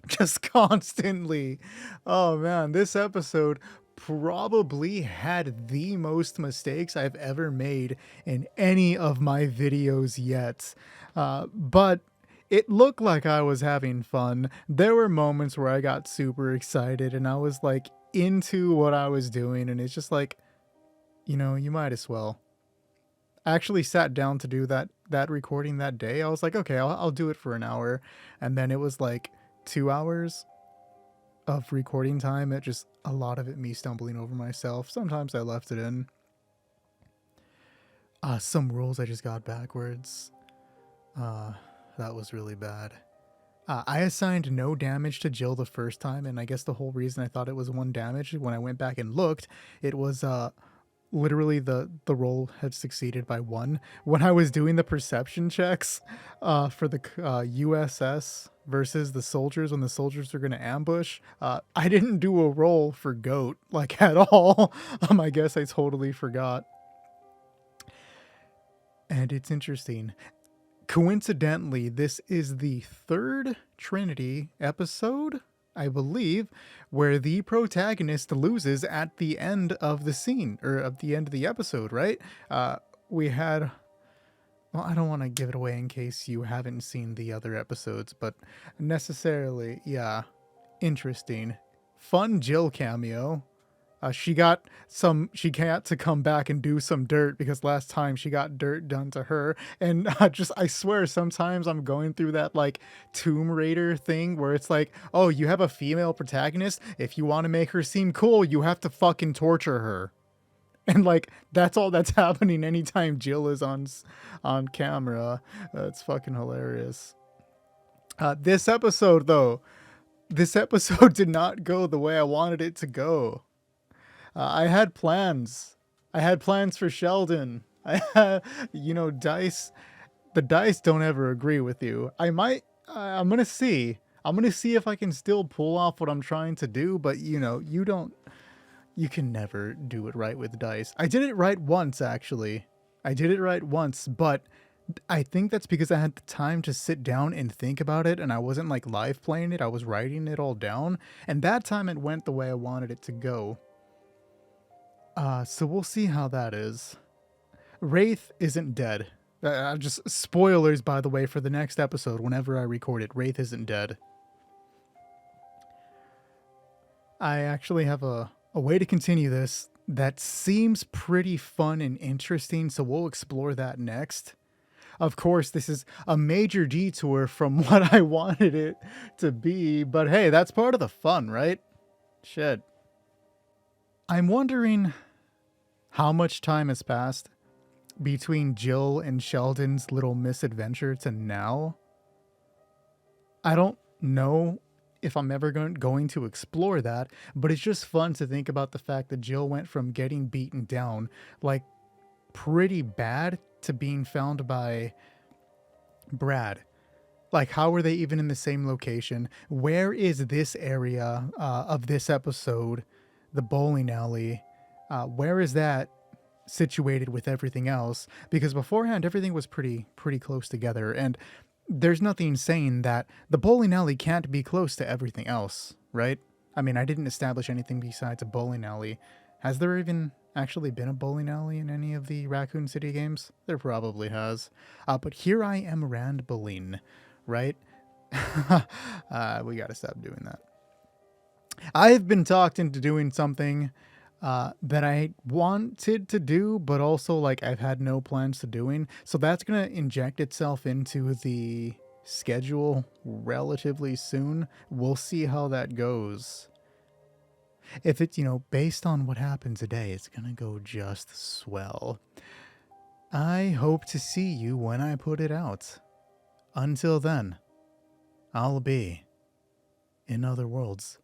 Just constantly. Oh man, this episode probably had the most mistakes I've ever made in any of my videos yet. But it looked like I was having fun. There were moments where I got super excited and I was into what I was doing, and it's just you might as well. I actually sat down to do that recording that day. I was like, okay, I'll do it for an hour. And then it was 2 hours of recording time. It just, a lot of it me stumbling over myself. Sometimes I left it in. Some rules I just got backwards. That was really bad. I assigned no damage to Jill the first time, and I guess the whole reason I thought it was 1 damage, when I went back and looked, it was literally the roll had succeeded by 1. When I was doing the perception checks for the U.S.S. versus the soldiers, when the soldiers are going to ambush, I didn't do a roll for goat, at all. I guess I totally forgot. And it's interesting. Coincidentally, this is the 3rd Trinity episode, I believe, where the protagonist loses at the end of the scene, or at the end of the episode, right? We had... Well, I don't want to give it away in case you haven't seen the other episodes, but necessarily, yeah, interesting. Fun Jill cameo. She got to come back and do some dirt, because last time she got dirt done to her. And I swear, sometimes I'm going through that Tomb Raider thing where it's oh, you have a female protagonist. If you want to make her seem cool, you have to fucking torture her. And that's all that's happening anytime Jill is on camera. It's fucking hilarious. This episode did not go the way I wanted it to go. I had plans. I had plans for Sheldon. I had, dice. The dice don't ever agree with you. I'm gonna see. I'm gonna see if I can still pull off what I'm trying to do, but you can never do it right with dice. I did it right once, actually. But I think that's because I had the time to sit down and think about it, and I wasn't live playing it. I was writing it all down, and that time it went the way I wanted it to go. So we'll see how that is. Wraith isn't dead. Just spoilers, by the way, for the next episode. Whenever I record it, Wraith isn't dead. I actually have a way to continue this that seems pretty fun and interesting, so we'll explore that next. Of course, this is a major detour from what I wanted it to be, but hey, that's part of the fun, right? Shit. I'm wondering how much time has passed between Jill and Sheldon's little misadventure to now. I don't know if I'm ever going to explore that, but it's just fun to think about the fact that Jill went from getting beaten down, like, pretty bad to being found by Brad. Like, how are they even in the same location? Where is this area of this episode, the bowling alley? Where is that situated with everything else? Because beforehand, everything was pretty close together, and there's nothing saying that the bowling alley can't be close to everything else, right? I mean, I didn't establish anything besides a bowling alley. Has there even actually been a bowling alley in any of the Raccoon City games? There probably has. But here I am rambling, right? We gotta stop doing that. I've been talked into doing something that I wanted to do, but also like I've had no plans to doing. So that's going to inject itself into the schedule relatively soon. We'll see how that goes. If it's, based on what happened today, it's going to go just swell. I hope to see you when I put it out. Until then, I'll be in other worlds.